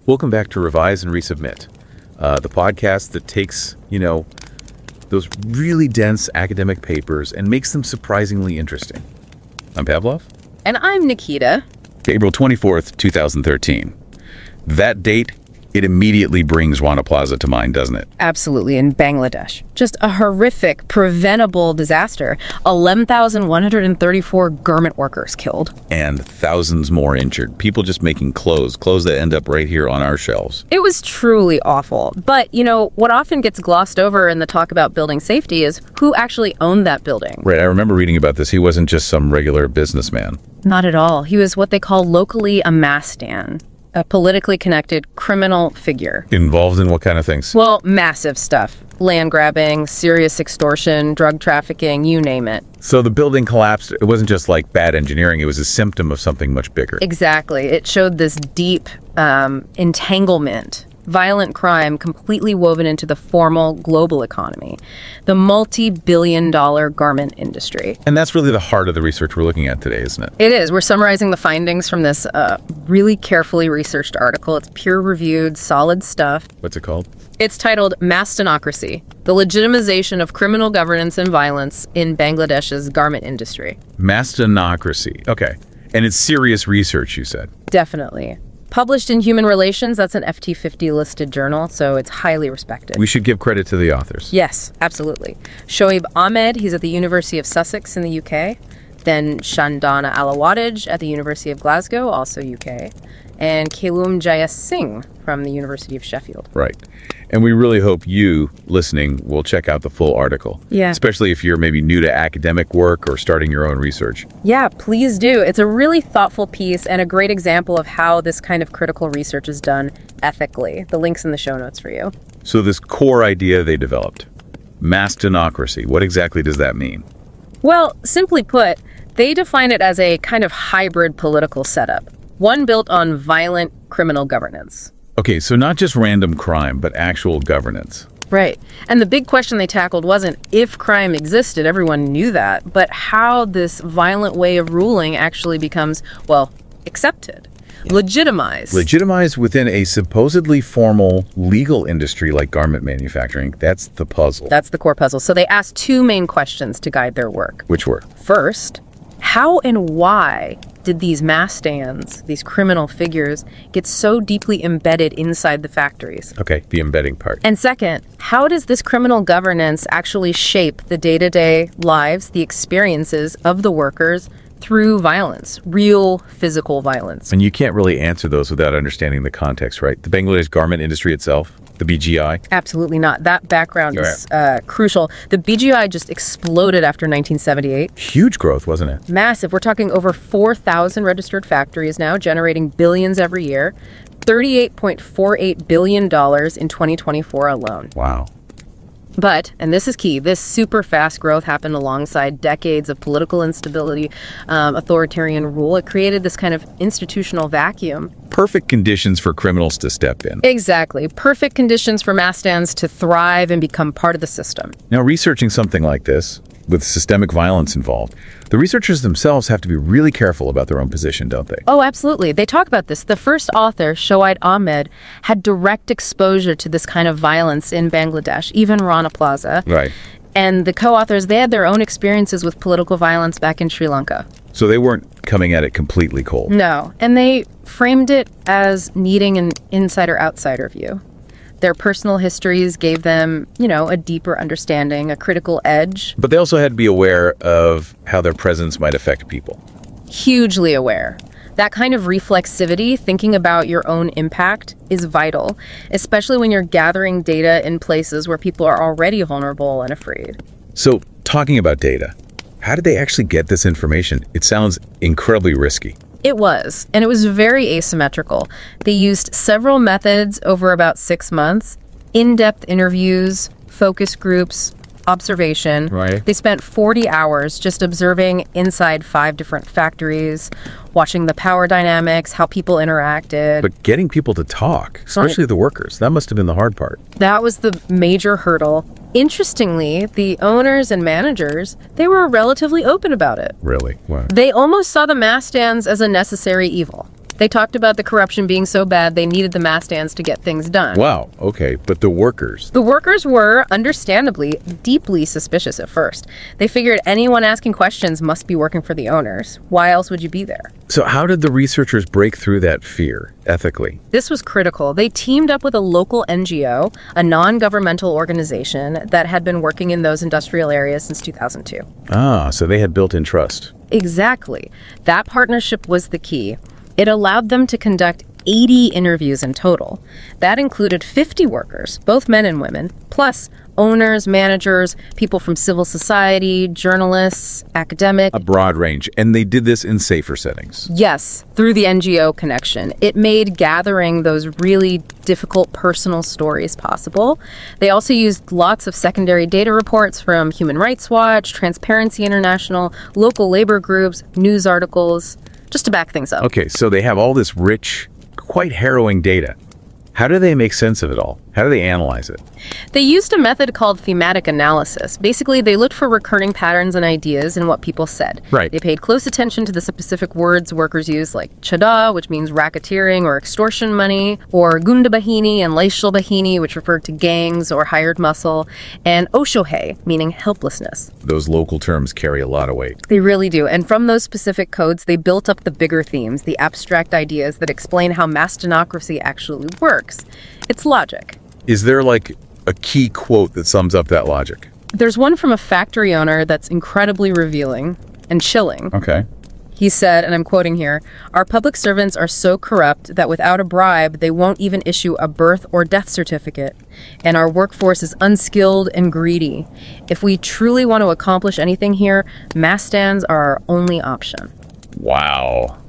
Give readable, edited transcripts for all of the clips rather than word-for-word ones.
Welcome back to Revise and Resubmit, the podcast that takes, those really dense academic papers and makes them surprisingly interesting. I'm Pavlov. And I'm Nikita. April 24th, 2013. That date, it immediately brings Rana Plaza to mind, doesn't it? Absolutely, in Bangladesh. Just a horrific, preventable disaster. 11,134 garment workers killed. And thousands more injured. People just making clothes that end up right here on our shelves. It was truly awful. But, what often gets glossed over in the talk about building safety is who actually owned that building. Right, I remember reading about this. He wasn't just some regular businessman. Not at all. He was what they call locally a Mastan. A politically connected criminal figure. Involved in what kind of things? Well, massive stuff. Land grabbing, serious extortion, drug trafficking, you name it. So the building collapsed. It wasn't just like bad engineering. It was a symptom of something much bigger. Exactly. It showed this deep entanglement. Violent crime completely woven into the formal global economy, the multi-billion-dollar garment industry. And that's really the heart of the research we're looking at today, isn't it? It is. We're summarizing the findings from this really carefully researched article. It's peer-reviewed, solid stuff. What's it called? It's titled Mastanocracy, the legitimization of criminal governance and violence in Bangladesh's garment industry. Mastanocracy. Okay. And it's serious research, you said. Definitely. Published in Human Relations, that's an FT50 listed journal, so it's highly respected. We should give credit to the authors. Yes, absolutely. Shoaib Ahmed, he's at the University of Sussex in the UK. Then Shandana Alawadaj at the University of Glasgow, also UK. And Kailum Jayas Singh from the University of Sheffield. Right. And we really hope you, listening, will check out the full article. Yeah. Especially if you're maybe new to academic work or starting your own research. Yeah, please do. It's a really thoughtful piece and a great example of how this kind of critical research is done ethically. The link's in the show notes for you. So this core idea they developed, Mastanocracy, what exactly does that mean? Well, simply put, they define it as a kind of hybrid political setup, one built on violent criminal governance. Okay, so not just random crime, but actual governance. Right. And the big question they tackled wasn't if crime existed, everyone knew that, but how this violent way of ruling actually becomes, accepted, legitimized. Legitimized within a supposedly formal legal industry like garment manufacturing. That's the puzzle. That's the core puzzle. So they asked two main questions to guide their work. Which were? First, how and why did these Mastans, these criminal figures, get so deeply embedded inside the factories? Okay, the embedding part. And second, how does this criminal governance actually shape the day-to-day lives, the experiences of the workers through violence, real physical violence? And you can't really answer those without understanding the context, right? The Bangladesh garment industry itself, the BGI? Absolutely not. That background is crucial. The BGI just exploded after 1978. Huge growth, wasn't it? Massive. We're talking over 4,000 registered factories now, generating billions every year. $38.48 billion in 2024 alone. Wow. But, and this is key, this super fast growth happened alongside decades of political instability, authoritarian rule. It created this kind of institutional vacuum. Perfect conditions for criminals to step in. Exactly. Perfect conditions for Mastans to thrive and become part of the system. Now, researching something like this, with systemic violence involved, the researchers themselves have to be really careful about their own position, don't they? Oh, absolutely. They talk about this. The first author, Shoaib Ahmed, had direct exposure to this kind of violence in Bangladesh, even Rana Plaza. Right. And the co-authors, they had their own experiences with political violence back in Sri Lanka. So they weren't coming at it completely cold. No. And they framed it as needing an insider-outsider view. Their personal histories gave them, a deeper understanding, a critical edge. But they also had to be aware of how their presence might affect people. Hugely aware. That kind of reflexivity, thinking about your own impact, is vital, especially when you're gathering data in places where people are already vulnerable and afraid. So, talking about data, how did they actually get this information? It sounds incredibly risky. It was, and it was very asymmetrical. They used several methods over about 6 months, in-depth interviews, focus groups, observation. Right. They spent 40 hours just observing inside 5 different factories, watching the power dynamics, how people interacted. But getting people to talk, especially the workers, that must have been the hard part. That was the major hurdle. Interestingly, the owners and managers, they were relatively open about it. Really? Wow. They almost saw the Mastans as a necessary evil. They talked about the corruption being so bad they needed the mass stands to get things done. Wow, okay, but the workers. The workers were, understandably, deeply suspicious at first. They figured anyone asking questions must be working for the owners. Why else would you be there? So how did the researchers break through that fear ethically? This was critical. They teamed up with a local NGO, a non-governmental organization that had been working in those industrial areas since 2002. Ah, so they had built-in trust. Exactly. That partnership was the key. It allowed them to conduct 80 interviews in total. That included 50 workers, both men and women, plus owners, managers, people from civil society, journalists, academics. A broad range, and they did this in safer settings. Yes, through the NGO connection. It made gathering those really difficult personal stories possible. They also used lots of secondary data reports from Human Rights Watch, Transparency International, local labor groups, news articles, just to back things up. Okay, so they have all this rich, quite harrowing data. How do they make sense of it all? How do they analyze it? They used a method called thematic analysis. Basically, they looked for recurring patterns and ideas in what people said. Right. They paid close attention to the specific words workers use, like chada, which means racketeering or extortion money, or gunda bahini and laishal bahini, which referred to gangs or hired muscle, and oshohei, meaning helplessness. Those local terms carry a lot of weight. They really do. And from those specific codes, they built up the bigger themes, the abstract ideas that explain how mass democracy actually works. It's logic. Is there like a key quote that sums up that logic? There's one from a factory owner that's incredibly revealing and chilling. Okay. He said, and I'm quoting here, "Our public servants are so corrupt that without a bribe, they won't even issue a birth or death certificate. And our workforce is unskilled and greedy. If we truly want to accomplish anything here, mass stands are our only option." Wow.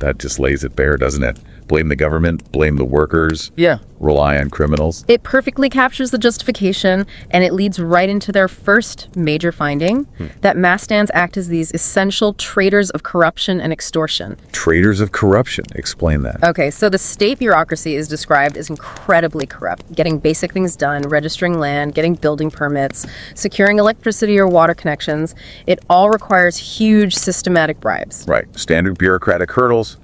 That just lays it bare, doesn't it? Blame the government, blame the workers. Yeah. Rely on criminals. It perfectly captures the justification, and it leads right into their first major finding, that mass stands act as these essential traders of corruption and extortion. Traders of corruption. Explain that. Okay, so the state bureaucracy is described as incredibly corrupt, getting basic things done, registering land, getting building permits, securing electricity or water connections. It all requires huge systematic bribes. Right. Standard bureaucratic hurdles,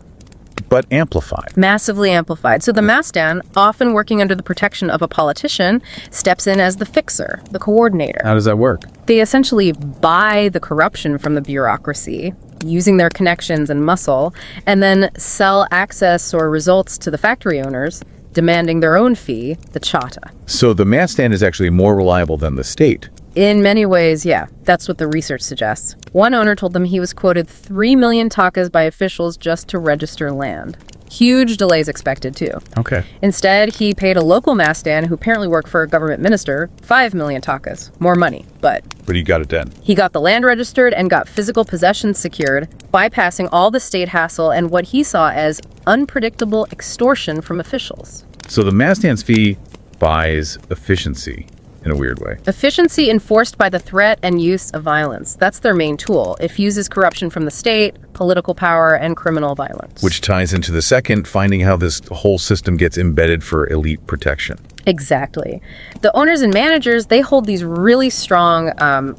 but amplified. Massively amplified. So the mass stand, often working under the protection of a politician, steps in as the fixer, the coordinator. How does that work? They essentially buy the corruption from the bureaucracy, using their connections and muscle, and then sell access or results to the factory owners, demanding their own fee, the chata. So the mass stand is actually more reliable than the state. In many ways, yeah, that's what the research suggests. One owner told them he was quoted 3 million takas by officials just to register land. Huge delays expected, too. Okay. Instead, he paid a local mass stand who apparently worked for a government minister 5 million takas. More money, but But he got it done. he got the land registered and got physical possession secured, bypassing all the state hassle and what he saw as unpredictable extortion from officials. So the mass stand's fee buys efficiency in a weird way. Efficiency enforced by the threat and use of violence. That's their main tool. It fuses corruption from the state, political power, and criminal violence. Which ties into the second, finding how this whole system gets embedded for elite protection. Exactly. The owners and managers, they hold these really strong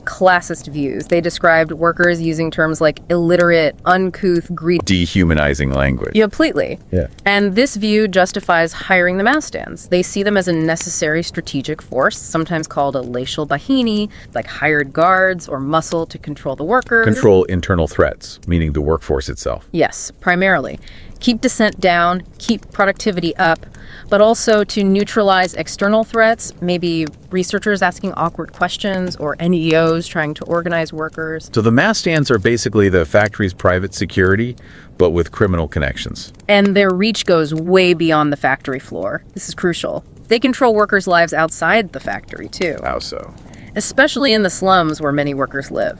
classist views. They described workers using terms like illiterate, uncouth, greedy. Dehumanizing language. Yeah, completely. Yeah. And this view justifies hiring the mass stands. They see them as a necessary strategic force, sometimes called a laishal bahini, like hired guards or muscle to control the workers. Control internal threats, meaning the workforce itself. Yes, primarily. Keep dissent down, keep productivity up, but also to neutralize external threats, maybe researchers asking awkward questions or NEOs trying to organize workers. So the mass stands are basically the factory's private security, but with criminal connections. And their reach goes way beyond the factory floor. This is crucial. They control workers' lives outside the factory, too. How so? Especially in the slums where many workers live.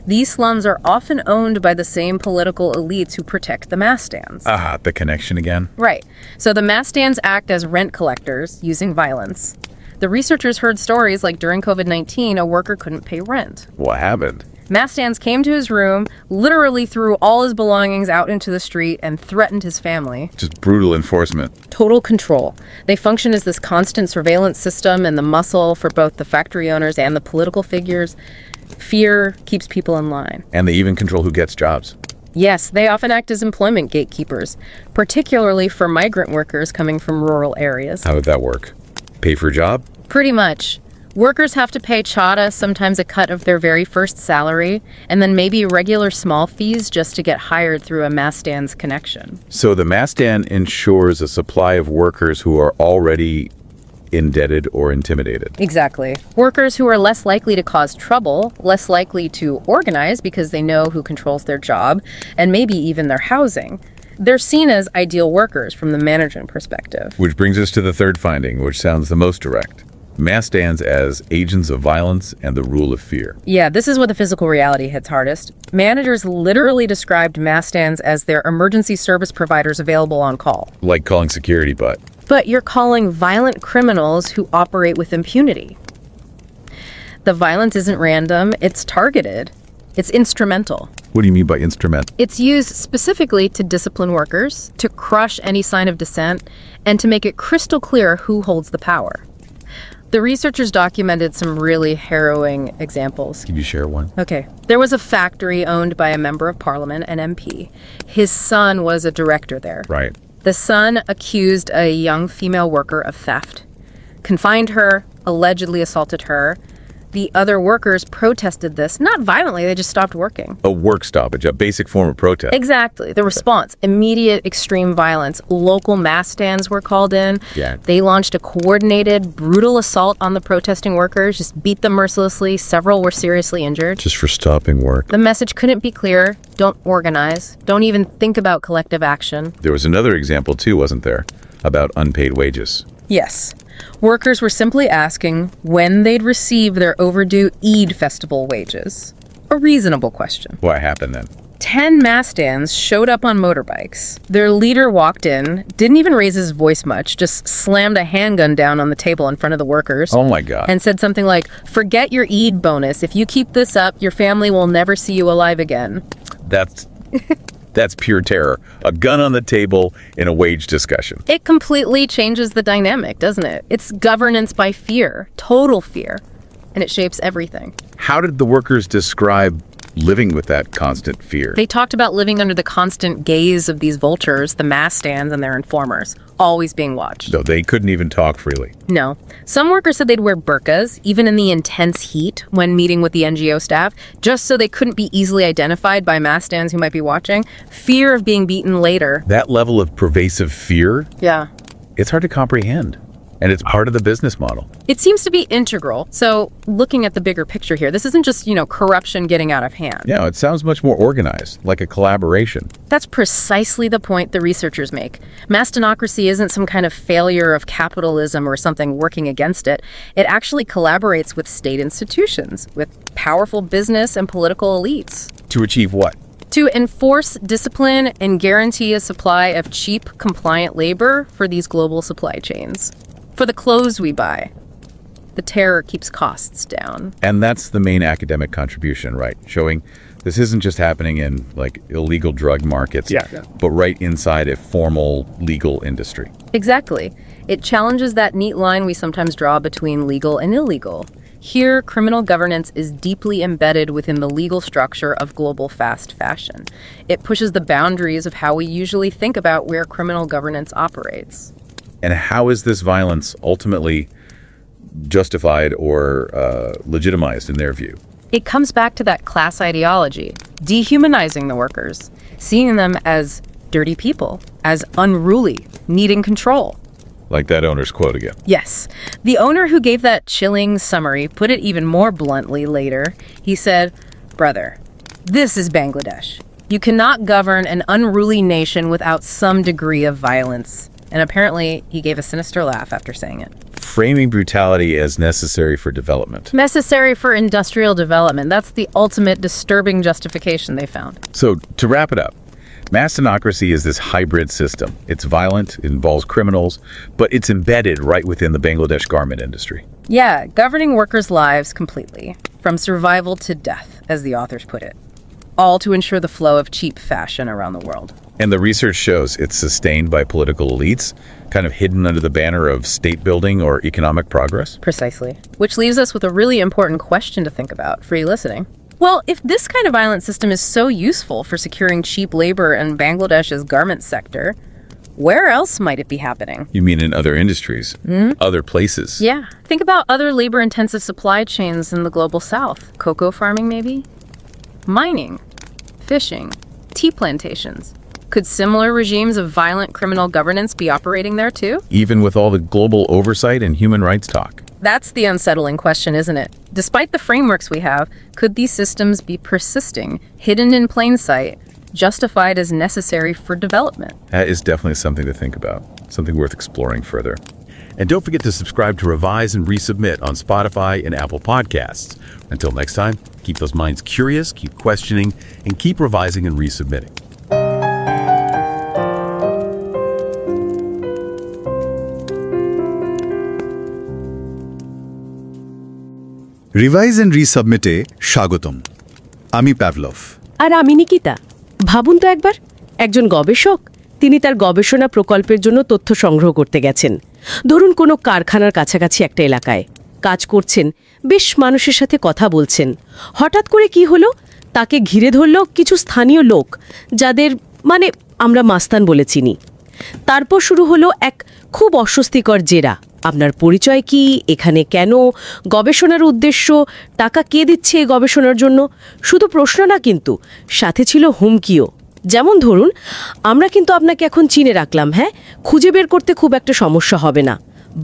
These slums are often owned by the same political elites who protect the mass stands. Ah, the connection again. Right. So the mass stands act as rent collectors using violence. The researchers heard stories like during COVID-19, a worker couldn't pay rent. What happened? Mass stands came to his room, literally threw all his belongings out into the street, and threatened his family. Just brutal enforcement. Total control. They function as this constant surveillance system and the muscle for both the factory owners and the political figures. Fear keeps people in line. And they even control who gets jobs. Yes, they often act as employment gatekeepers, particularly for migrant workers coming from rural areas. How would that work? Pay for a job? Pretty much. Workers have to pay chada, sometimes a cut of their very first salary, and then maybe regular small fees just to get hired through a Mastan's connection. So the Mastan ensures a supply of workers who are already indebted or intimidated. Exactly. Workers who are less likely to cause trouble, less likely to organize because they know who controls their job, and maybe even their housing. They're seen as ideal workers from the management perspective. Which brings us to the third finding, which sounds the most direct. Mastans as agents of violence and the rule of fear. Yeah, this is where the physical reality hits hardest. Managers literally described Mastans as their emergency service providers available on call. Like calling security, but But you're calling violent criminals who operate with impunity. The violence isn't random, it's targeted. It's instrumental. what do you mean by instrument? It's used specifically to discipline workers, to crush any sign of dissent, and to make it crystal clear who holds the power. The researchers documented some really harrowing examples. Can you share one? Okay. There was a factory owned by a member of parliament, an MP. His son was a director there. Right. The son accused a young female worker of theft, confined her, allegedly assaulted her. The other workers protested this, not violently, they just stopped working. A work stoppage, a basic form of protest. Exactly. The response, immediate extreme violence. Local mass stands were called in. Yeah. They launched a coordinated, brutal assault on the protesting workers, just beat them mercilessly. Several were seriously injured. Just for stopping work. The message couldn't be clearer. Don't organize. Don't even think about collective action. There was another example too, wasn't there? About unpaid wages. Yes. Workers were simply asking when they'd receive their overdue Eid festival wages. A reasonable question. What happened then? 10 mass stands showed up on motorbikes. Their leader walked in, didn't even raise his voice much, just slammed a handgun down on the table in front of the workers. Oh my God. And said something like, "Forget your Eid bonus. If you keep this up, your family will never see you alive again." That's pure terror. A gun on the table in a wage discussion. It completely changes the dynamic, doesn't it? It's governance by fear, total fear, and it shapes everything. How did the workers describe living with that constant fear? They talked about living under the constant gaze of these vultures, the mass stands and their informers, always being watched. No, they couldn't even talk freely. No. Some workers said they'd wear burqas, even in the intense heat when meeting with the NGO staff, just so they couldn't be easily identified by mass stands who might be watching. Fear of being beaten later. That level of pervasive fear, Yeah. it's hard to comprehend. And it's part of the business model. It seems to be integral. So looking at the bigger picture here, this isn't just, corruption getting out of hand. Yeah, it sounds much more organized, like a collaboration. That's precisely the point the researchers make. Mastinocracy isn't some kind of failure of capitalism or something working against it. It actually collaborates with state institutions, with powerful business and political elites. To achieve what? To enforce discipline and guarantee a supply of cheap, compliant labor for these global supply chains. For the clothes we buy. The terror keeps costs down. And that's the main academic contribution, right? Showing this isn't just happening in like illegal drug markets, but right inside a formal legal industry. Exactly. It challenges that neat line we sometimes draw between legal and illegal. Here, criminal governance is deeply embedded within the legal structure of global fast fashion. It pushes the boundaries of how we usually think about where criminal governance operates. And how is this violence ultimately justified or legitimized in their view? It comes back to that class ideology, dehumanizing the workers, seeing them as dirty people, as unruly, needing control. Like that owner's quote again. Yes. The owner who gave that chilling summary put it even more bluntly later. He said, "Brother, this is Bangladesh. You cannot govern an unruly nation without some degree of violence." And apparently, he gave a sinister laugh after saying it. Framing brutality as necessary for development. Necessary for industrial development. That's the ultimate disturbing justification they found. So, to wrap it up, Mastinocracy is this hybrid system. It's violent, it involves criminals, but it's embedded right within the Bangladesh garment industry. Yeah, governing workers' lives completely, from survival to death, as the authors put it. All to ensure the flow of cheap fashion around the world. And the research shows it's sustained by political elites, kind of hidden under the banner of state building or economic progress. Precisely. Which leaves us with a really important question to think about for you listening. Well, if this kind of violent system is so useful for securing cheap labor in Bangladesh's garment sector, where else might it be happening? You mean in other industries? Other places? Yeah. Think about other labor-intensive supply chains in the global south. Cocoa farming, maybe? Mining, fishing, tea plantations. Could similar regimes of violent criminal governance be operating there too? Even with all the global oversight and human rights talk. That's the unsettling question, isn't it? Despite the frameworks we have, could these systems be persisting, hidden in plain sight, justified as necessary for development? That is definitely something to think about, something worth exploring further. And don't forget to subscribe to Revise and Resubmit on Spotify and Apple Podcasts. Until next time, keep those minds curious, keep questioning, and keep revising and resubmitting. Revise and রিসাবমিটে স্বাগতম। আমি Pavlov. আর আমি নিকিতা। ভাবুন তো একবার, একজন গবেষক, তিনি তার গবেষণা প্রকল্পের জন্য তথ্য সংগ্রহ করতে গেছেন। ধরুন কোনো কারখানার কাছাকাছি একটা এলাকায় কাজ করছেন, বেশ মানুষের সাথে কথা বলছেন। হঠাৎ করে কি হলো, তাকে ঘিরে ধরল কিছু স্থানীয় লোক, যাদের আমরা মাস্তান বলে চিনি। তারপর শুরু হলো এক খুব অস্বস্তিকর জেরা। আপনার পরিচয় কি, এখানে কেন, গবেষণার উদ্দেশ্য, টাকা কে দিচ্ছে এই গবেষণার জন্য? শুধু প্রশ্ন না, কিন্তু সাথে ছিল হুমকিও। যেমন ধরুন, আমরা কিন্তু আপনাকে এখন চিনে রাখলাম, হ্যাঁ, খুঁজে বের করতে খুব একটা সমস্যা হবে না।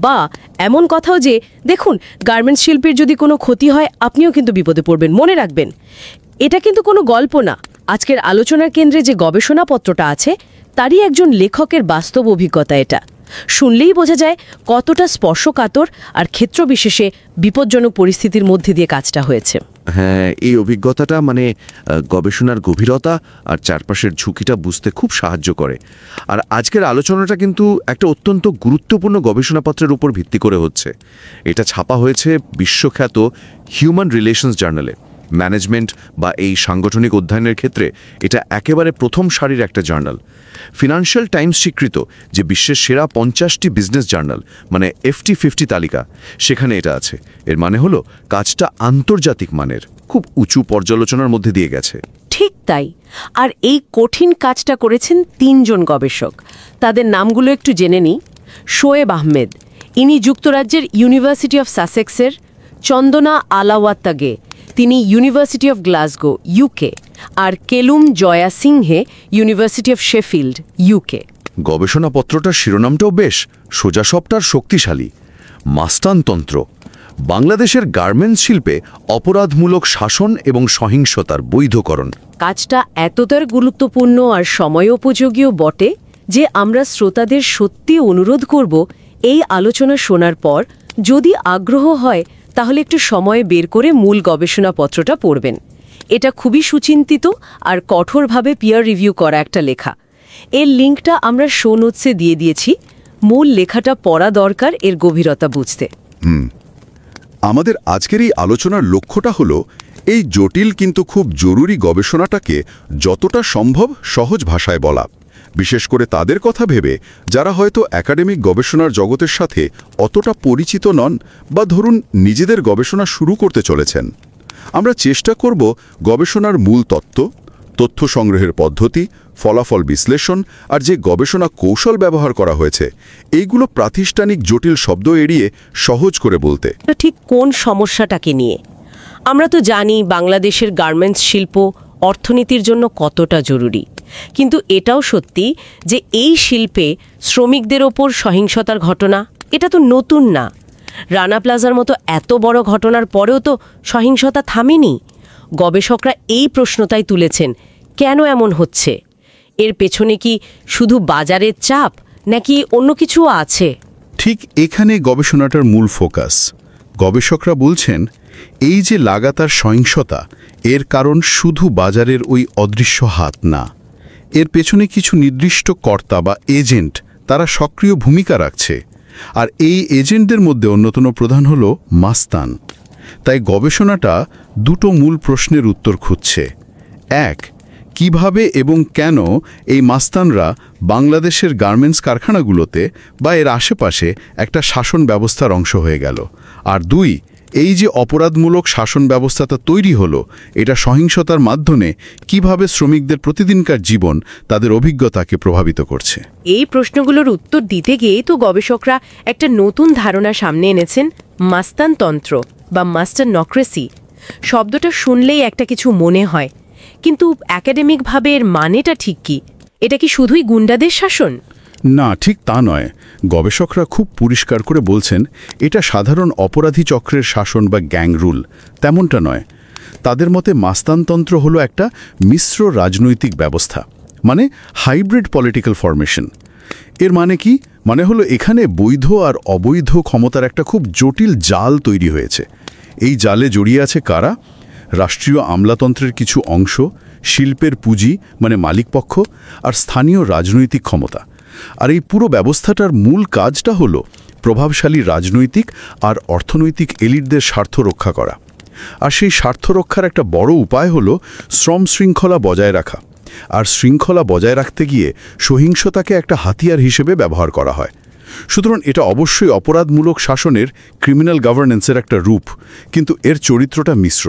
বা এমন কথাও যে, দেখুন, গার্মেন্টস শিল্পের যদি কোনো ক্ষতি হয় আপনিও কিন্তু বিপদে পড়বেন, মনে রাখবেন। এটা কিন্তু কোনো গল্প না। আজকের আলোচনার কেন্দ্রে যে গবেষণাপত্রটা আছে, তারই একজন লেখকের বাস্তব অভিজ্ঞতা। এটা শুনলেই বোঝা যায় কতটা স্পর্শকাতর আর ক্ষেত্রবিশেষে বিপজ্জনক পরিস্থিতির মধ্যে দিয়ে কাজটা হয়েছে। হ্যাঁ, এই অভিজ্ঞতাটা গবেষণার গভীরতা আর চারপাশের ঝুঁকিটা বুঝতে খুব সাহায্য করে। আর আজকের আলোচনাটা কিন্তু একটা অত্যন্ত গুরুত্বপূর্ণ গবেষণাপত্রের উপর ভিত্তি করে হচ্ছে। এটা ছাপা হয়েছে বিশ্বখ্যাত হিউম্যান রিলেশনস জার্নালে। ম্যানেজমেন্ট বা এই সাংগঠনিক অধ্যয়নের ক্ষেত্রে এটা একেবারে প্রথম সারির একটা জার্নাল। ফিনান্সিয়াল টাইমস স্বীকৃত যে বিশ্বের সেরা 50টি বিজনেস জার্নাল, FT50 তালিকা, সেখানে এটা আছে। এর মানে হলো কাজটা আন্তর্জাতিক মানের, খুব উঁচু পর্যালোচনার মধ্যে দিয়ে গেছে। ঠিক তাই। আর এই কঠিন কাজটা করেছেন 3 জন গবেষক। তাদের নামগুলো একটু জেনে নিই। শোয়েব আহমেদ, ইনি যুক্তরাজ্যের ইউনিভার্সিটি অফ সাসেক্সের। চন্দনা আলাওয়াত্তাগে, তিনি ইউনিভার্সিটি অফ গ্লাসগো, ইউকে। আর Kelum Jayasinghe, university of Sheffield, UK. গবেষণাপত্রটার শিরোনামটাও বেশ সোজাসবটার শক্তিশালী। মাস্তানতন্ত্র, বাংলাদেশের গার্মেন্টস শিল্পে অপরাধমূলক শাসন এবং সহিংসতার বৈধকরণ। কাজটা এতটাই গুরুত্বপূর্ণ আর সময়োপযোগীও বটে যে আমরা শ্রোতাদের সত্যি অনুরোধ করব, এই আলোচনা শোনার পর যদি আগ্রহ হয় তাহলে একটু সময় বের করে মূল গবেষণাপত্রটা পড়বেন। এটা খুবই সুচিন্তিত আর কঠোরভাবে পিয়ার রিভিউ করা একটা লেখা। এর লিঙ্কটা আমরা শো নোটসে দিয়ে দিয়েছি। মূল লেখাটা পড়া দরকার এর গভীরতা বুঝতে। আমাদের আজকের এই আলোচনার লক্ষ্যটা হলো এই জটিল কিন্তু খুব জরুরি গবেষণাটাকে যতটা সম্ভব সহজ ভাষায় বলা, বিশেষ করে তাদের কথা ভেবে যারা হয়তো একাডেমিক গবেষণার জগতের সাথে অতটা পরিচিত নন বা ধরুন নিজেদের গবেষণা শুরু করতে চলেছেন। আমরা চেষ্টা করব গবেষণার মূল তত্ত্ব, তথ্য সংগ্রহের পদ্ধতি, ফলাফল বিশ্লেষণ আর যে গবেষণা কৌশল ব্যবহার করা হয়েছে, এইগুলো প্রাতিষ্ঠানিক জটিল শব্দ এড়িয়ে সহজ করে বলতে। ঠিক কোন সমস্যাটাকে নিয়ে? আমরা তো জানি বাংলাদেশের গার্মেন্টস শিল্প অর্থনীতির জন্য কতটা জরুরি, কিন্তু এটাও সত্যি যে এই শিল্পে শ্রমিকদের ওপর সহিংসতার ঘটনা এটা তো নতুন না। রানা প্লাজার মতো এত বড় ঘটনার পরেও তো সহিংসতা থামেনি। গবেষকরা এই প্রশ্নটাই তুলেছেন, কেন এমন হচ্ছে? এর পেছনে কি শুধু বাজারের চাপ নাকি অন্য কিছু আছে? ঠিক এখানে গবেষণাটার মূল ফোকাস। গবেষকরা বলছেন এই যে লাগাতার সহিংসতা, এর কারণ শুধু বাজারের ওই অদৃশ্য হাত না, এর পেছনে কিছু নির্দিষ্ট কর্তা বা এজেন্ট তারা সক্রিয় ভূমিকা রাখছে। আর এই এজেন্টদের মধ্যে অন্যতম প্রধান হল মাস্তান। তাই গবেষণাটা দুটো মূল প্রশ্নের উত্তর খুঁজছে। এক, কিভাবে এবং কেন এই মাস্তানরা বাংলাদেশের গার্মেন্টস কারখানাগুলোতে বা এর আশেপাশে একটা শাসন ব্যবস্থার অংশ হয়ে গেল। আর দুই, এই যে অপরাধমূলক শাসন ব্যবস্থাটা তৈরি হলো, এটা সহিংসতার মাধ্যমে কিভাবে শ্রমিকদের প্রতিদিনকার জীবন, তাদের অভিজ্ঞতাকে প্রভাবিত করছে? এই প্রশ্নগুলোর উত্তর দিতে গিয়ে তো গবেষকরা একটা নতুন ধারণা সামনে এনেছেন, মাস্তানতন্ত্র বা মাস্টারনক্রেসি। শব্দটা শুনলেই একটা কিছু মনে হয়, কিন্তু একাডেমিকভাবে এর মানেটা ঠিক কি? এটা কি শুধুই গুন্ডাদের শাসন? না, ঠিক তা নয়। গবেষকরা খুব পরিষ্কার করে বলছেন এটা সাধারণ অপরাধী চক্রের শাসন বা গ্যাং রুল, তেমনটা নয়। তাদের মতে মাস্তানতন্ত্র হলো একটা মিশ্র রাজনৈতিক ব্যবস্থা, মানে হাইব্রিড পলিটিক্যাল ফরমেশন। এর মানে কি? মানে হলো এখানে বৈধ আর অবৈধ ক্ষমতার একটা খুব জটিল জাল তৈরি হয়েছে। এই জালে জড়িয়ে আছে কারা? রাষ্ট্রীয় আমলাতন্ত্রের কিছু অংশ, শিল্পের পুঁজি মানে মালিকপক্ষ, আর স্থানীয় রাজনৈতিক ক্ষমতা। আর এই পুরো ব্যবস্থাটার মূল কাজটা হলো প্রভাবশালী রাজনৈতিক আর অর্থনৈতিক এলিটদের স্বার্থ রক্ষা করা। আর সেই স্বার্থ রক্ষার একটা বড় উপায় হলো শ্রম শৃঙ্খলা বজায় রাখা। আর শৃঙ্খলা বজায় রাখতে গিয়ে সহিংসতাকে একটা হাতিয়ার হিসেবে ব্যবহার করা হয়। সুতরাং এটা অবশ্যই অপরাধমূলক শাসনের, ক্রিমিনাল গভর্নেন্সের একটা রূপ, কিন্তু এর চরিত্রটা মিশ্র,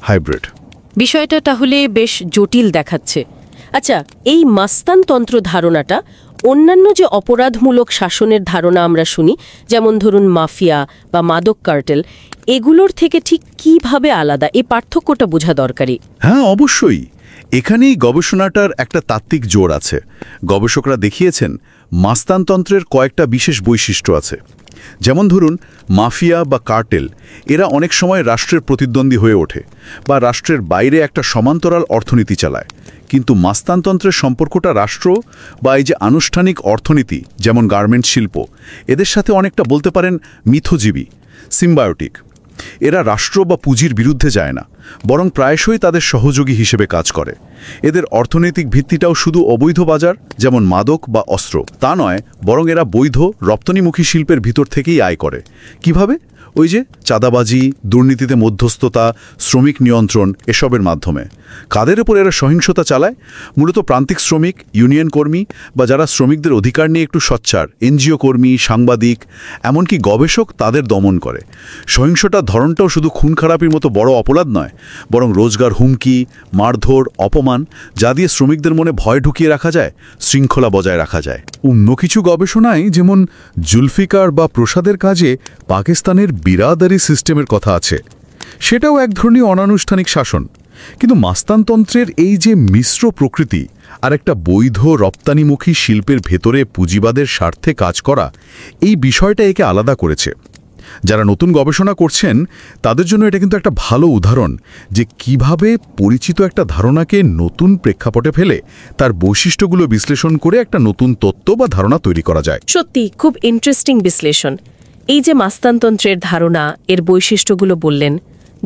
হাইব্রিড। বিষয়টা তাহলে বেশ জটিল দেখাচ্ছে। আচ্ছা, এই মাস্তানতন্ত্র ধারণাটা অন্যান্য যে অপরাধমূলক শাসনের ধারণা আমরা শুনি, যেমন ধরুন মাফিয়া বা মাদক কার্টেল, এগুলোর থেকে ঠিক কিভাবে আলাদা? এই পার্থক্যটা বোঝা দরকারি। হ্যাঁ, অবশ্যই। এখানেই গবেষণাটার একটা তাত্ত্বিক জোর আছে। গবেষকরা দেখিয়েছেন মাস্তানতন্ত্রের কয়েকটা বিশেষ বৈশিষ্ট্য আছে। যেমন ধরুন, মাফিয়া বা কার্টেল এরা অনেক সময় রাষ্ট্রের প্রতিদ্বন্দ্বী হয়ে ওঠে বা রাষ্ট্রের বাইরে একটা সমান্তরাল অর্থনীতি চালায়। কিন্তু মাস্তানতন্ত্রের সম্পর্কটা রাষ্ট্র বা এই যে আনুষ্ঠানিক অর্থনীতি, যেমন গার্মেন্টস শিল্প, এদের সাথে অনেকটা বলতে পারেন মিথজীবী, সিম্বায়োটিক। এরা রাষ্ট্র বা পুঁজির বিরুদ্ধে যায় না, বরং প্রায়শই তাদের সহযোগী হিসেবে কাজ করে। এদের অর্থনৈতিক ভিত্তিটাও শুধু অবৈধ বাজার, যেমন মাদক বা অস্ত্র, তা নয়, বরং এরা বৈধ রপ্তানিমুখী শিল্পের ভিতর থেকেই আয় করে। কিভাবে? ওই যে চাঁদাবাজি, দুর্নীতিতে মধ্যস্থতা, শ্রমিক নিয়ন্ত্রণ, এসবের মাধ্যমে। কাদের উপর এরা সহিংসতা চালায়? মূলত প্রান্তিক শ্রমিক, ইউনিয়ন কর্মী বা যারা শ্রমিকদের অধিকার নিয়ে একটু সোচ্চার, এনজিও কর্মী, সাংবাদিক, এমনকি গবেষক, তাদের দমন করে। সহিংসতার ধরনটাও শুধু খুন খারাপির মতো বড় অপরাধ নয়, বরং রোজগার হুমকি, মারধর, অপমান, যা দিয়ে শ্রমিকদের মনে ভয় ঢুকিয়ে রাখা যায়, শৃঙ্খলা বজায় রাখা যায়। অন্য কিছু গবেষণায়, যেমন জুলফিকার বা প্রসাদের কাজে পাকিস্তানের বিরাদারি সিস্টেমের কথা আছে। সেটাও এক ধরনের অনানুষ্ঠানিক শাসন। কিন্তু মাস্তানতন্ত্রের এই যে মিশ্র প্রকৃতি আর একটা বৈধ রপ্তানিমুখী শিল্পের ভেতরে পুঁজিবাদের স্বার্থে কাজ করা, এই বিষয়টা একে আলাদা করেছে। যারা নতুন গবেষণা করছেন তাদের জন্য এটা কিন্তু একটা ভালো উদাহরণ যে কিভাবে পরিচিত একটা ধারণাকে নতুন প্রেক্ষাপটে ফেলে তার বৈশিষ্ট্যগুলো বিশ্লেষণ করে একটা নতুন তত্ত্ব বা ধারণা তৈরি করা যায়। সত্যি খুব ইন্টারেস্টিং বিশ্লেষণ। এই যে মাস্তানতন্ত্রের ধারণা, এর বৈশিষ্ট্যগুলো বললেন,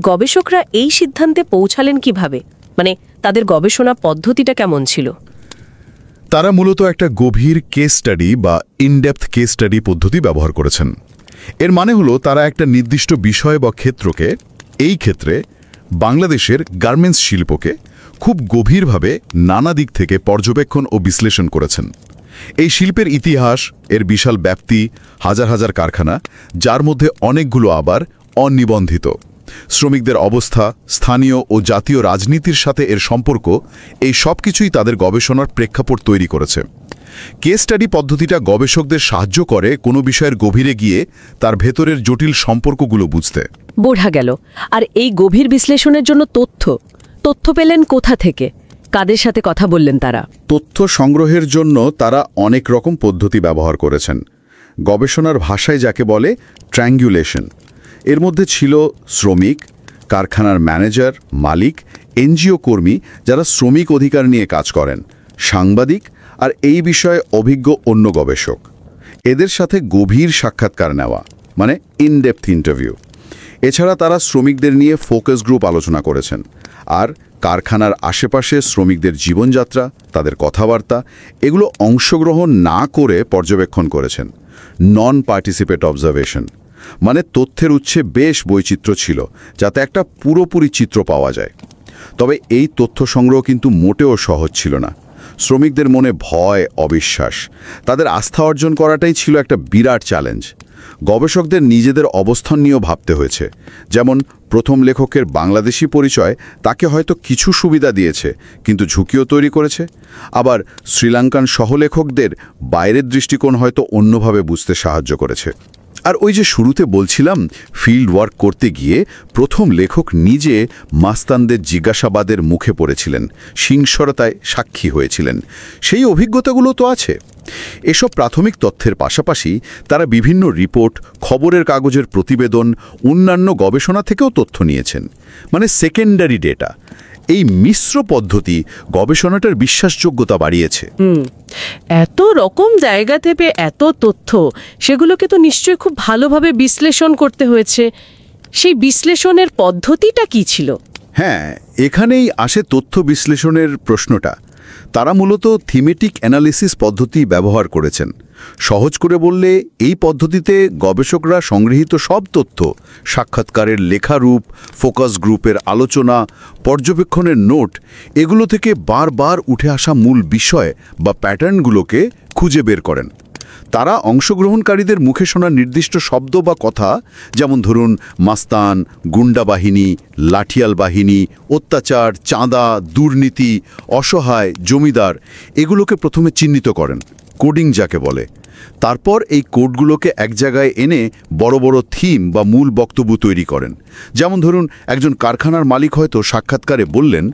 গবেষকরা এই সিদ্ধান্তে পৌঁছালেন কিভাবে? মানে তাদের গবেষণা পদ্ধতিটা কেমন ছিল? তারা মূলত একটা গভীর কেস স্টাডি বা ইনডেপথ কেস স্টাডি পদ্ধতি ব্যবহার করেছেন। এর মানে হলো তারা একটা নির্দিষ্ট বিষয় বা ক্ষেত্রকে, এই ক্ষেত্রে বাংলাদেশের গার্মেন্টস শিল্পকে, খুব গভীরভাবে নানা দিক থেকে পর্যবেক্ষণ ও বিশ্লেষণ করেছেন। এই শিল্পের ইতিহাস, এর বিশাল ব্যাপ্তি, হাজার হাজার কারখানা, যার মধ্যে অনেকগুলো আবার অনিবন্ধিত, শ্রমিকদের অবস্থা, স্থানীয় ও জাতীয় রাজনীতির সাথে এর সম্পর্ক, এই সব কিছুই তাদের গবেষণার প্রেক্ষাপট তৈরি করেছে। কেস স্টাডি পদ্ধতিটা গবেষকদের সাহায্য করে কোনো বিষয়ের গভীরে গিয়ে তার ভেতরের জটিল সম্পর্কগুলো বুঝতে। বোঝা গেল। আর এই গভীর বিশ্লেষণের জন্য তথ্য পেলেন কোথা থেকে? কাদের সাথে কথা বললেন তারা? তথ্য সংগ্রহের জন্য তারা অনেক রকম পদ্ধতি ব্যবহার করেছেন। গবেষণার ভাষায় যাকে বলে ট্রায়াঙ্গুলেশন। এর মধ্যে ছিল শ্রমিক, কারখানার ম্যানেজার, মালিক, এনজিও কর্মী যারা শ্রমিক অধিকার নিয়ে কাজ করেন, সাংবাদিক, আর এই বিষয়ে অভিজ্ঞ অন্য গবেষক। এদের সাথে গভীর সাক্ষাৎকার নেওয়া, মানে ইনডেপথ ইন্টারভিউ। এছাড়া তারা শ্রমিকদের নিয়ে ফোকাস গ্রুপ আলোচনা করেছেন আর কারখানার আশেপাশে শ্রমিকদের জীবনযাত্রা, তাদের কথাবার্তা, এগুলো অংশগ্রহণ না করে পর্যবেক্ষণ করেছেন। নন পার্টিসিপেট অবজারভেশন, মানে তথ্যের উৎসে বেশ বৈচিত্র্য ছিল যাতে একটা পুরোপুরি চিত্র পাওয়া যায়। তবে এই তথ্য সংগ্রহ কিন্তু মোটেও সহজ ছিল না। শ্রমিকদের মনে ভয়, অবিশ্বাস, তাদের আস্থা অর্জন করাটাই ছিল একটা বিরাট চ্যালেঞ্জ। গবেষকদের নিজেদের অবস্থান নিয়েও ভাবতে হয়েছে। যেমন প্রথম লেখকের বাংলাদেশি পরিচয় তাকে হয়তো কিছু সুবিধা দিয়েছে, কিন্তু ঝুঁকিও তৈরি করেছে। আবার শ্রীলঙ্কান সহলেখকদের বাইরের দৃষ্টিকোণ হয়তো অন্যভাবে বুঝতে সাহায্য করেছে। আর ওই যে শুরুতে বলছিলাম, ফিল্ড ওয়ার্ক করতে গিয়ে প্রথম লেখক নিজে মাস্তানদের জিজ্ঞাসাবাদের মুখে পড়েছিলেন, সিংসরতায় সাক্ষী হয়েছিলেন, সেই অভিজ্ঞতাগুলো তো আছে। এসব প্রাথমিক তথ্যের পাশাপাশি তারা বিভিন্ন রিপোর্ট, খবরের কাগজের প্রতিবেদন, অন্যান্য গবেষণা থেকেও তথ্য নিয়েছেন, মানে সেকেন্ডারি ডেটা। এই মিশ্র পদ্ধতি গবেষণাটার বিশ্বাসযোগ্যতা বাড়িয়েছে। এত রকম জায়গা থেকে এত তথ্য, সেগুলোকে তো নিশ্চয়ই খুব ভালোভাবে বিশ্লেষণ করতে হয়েছে। সেই বিশ্লেষণের পদ্ধতিটা কি ছিল? হ্যাঁ, এখানেই আসে তথ্য বিশ্লেষণের প্রশ্নটা। তারা মূলত থিমেটিক অ্যানালিসিস পদ্ধতি ব্যবহার করেছেন। সহজ করে বললে, এই পদ্ধতিতে গবেষকরা সংগৃহীত সব তথ্য, সাক্ষাৎকারের লেখারূপ, ফোকাস গ্রুপের আলোচনা, পর্যবেক্ষণের নোট, এগুলো থেকে বারবার উঠে আসা মূল বিষয় বা প্যাটার্নগুলোকে খুঁজে বের করেন। তারা অংশগ্রহণকারীদের মুখে শোনা নির্দিষ্ট শব্দ বা কথা, যেমন ধরুন মাস্তান, গুন্ডা বাহিনী, লাঠিয়াল বাহিনী, অত্যাচার, চাঁদা, দুর্নীতি, অসহায়, জমিদার, এগুলোকে প্রথমে চিহ্নিত করেন, কোডিং যাকে বলে। তারপর এই কোডগুলোকে এক জায়গায় এনে বড় বড় থিম বা মূল বক্তব্য তৈরি করেন। যেমন ধরুন, একজন কারখানার মালিক হয়তো সাক্ষাৎকারে বললেন,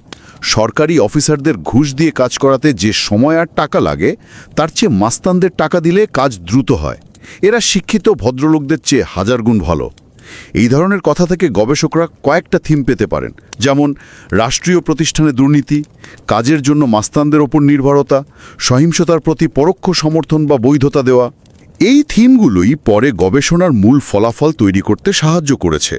সরকারি অফিসারদের ঘুষ দিয়ে কাজ করাতে যে সময় আর টাকা লাগে, তার চেয়ে মাস্তানদের টাকা দিলে কাজ দ্রুত হয়। এরা শিক্ষিত ভদ্রলোকদের চেয়ে হাজার গুণ ভালো। এই ধরনের কথা থেকে গবেষকরা কয়েকটা থিম পেতে পারেন, যেমন রাষ্ট্রীয় প্রতিষ্ঠানে দুর্নীতি, কাজের জন্য মাস্তানদের ওপর নির্ভরতা, সহিংসতার প্রতি পরোক্ষ সমর্থন বা বৈধতা দেওয়া। এই থিমগুলোই পরে গবেষণার মূল ফলাফল তৈরি করতে সাহায্য করেছে।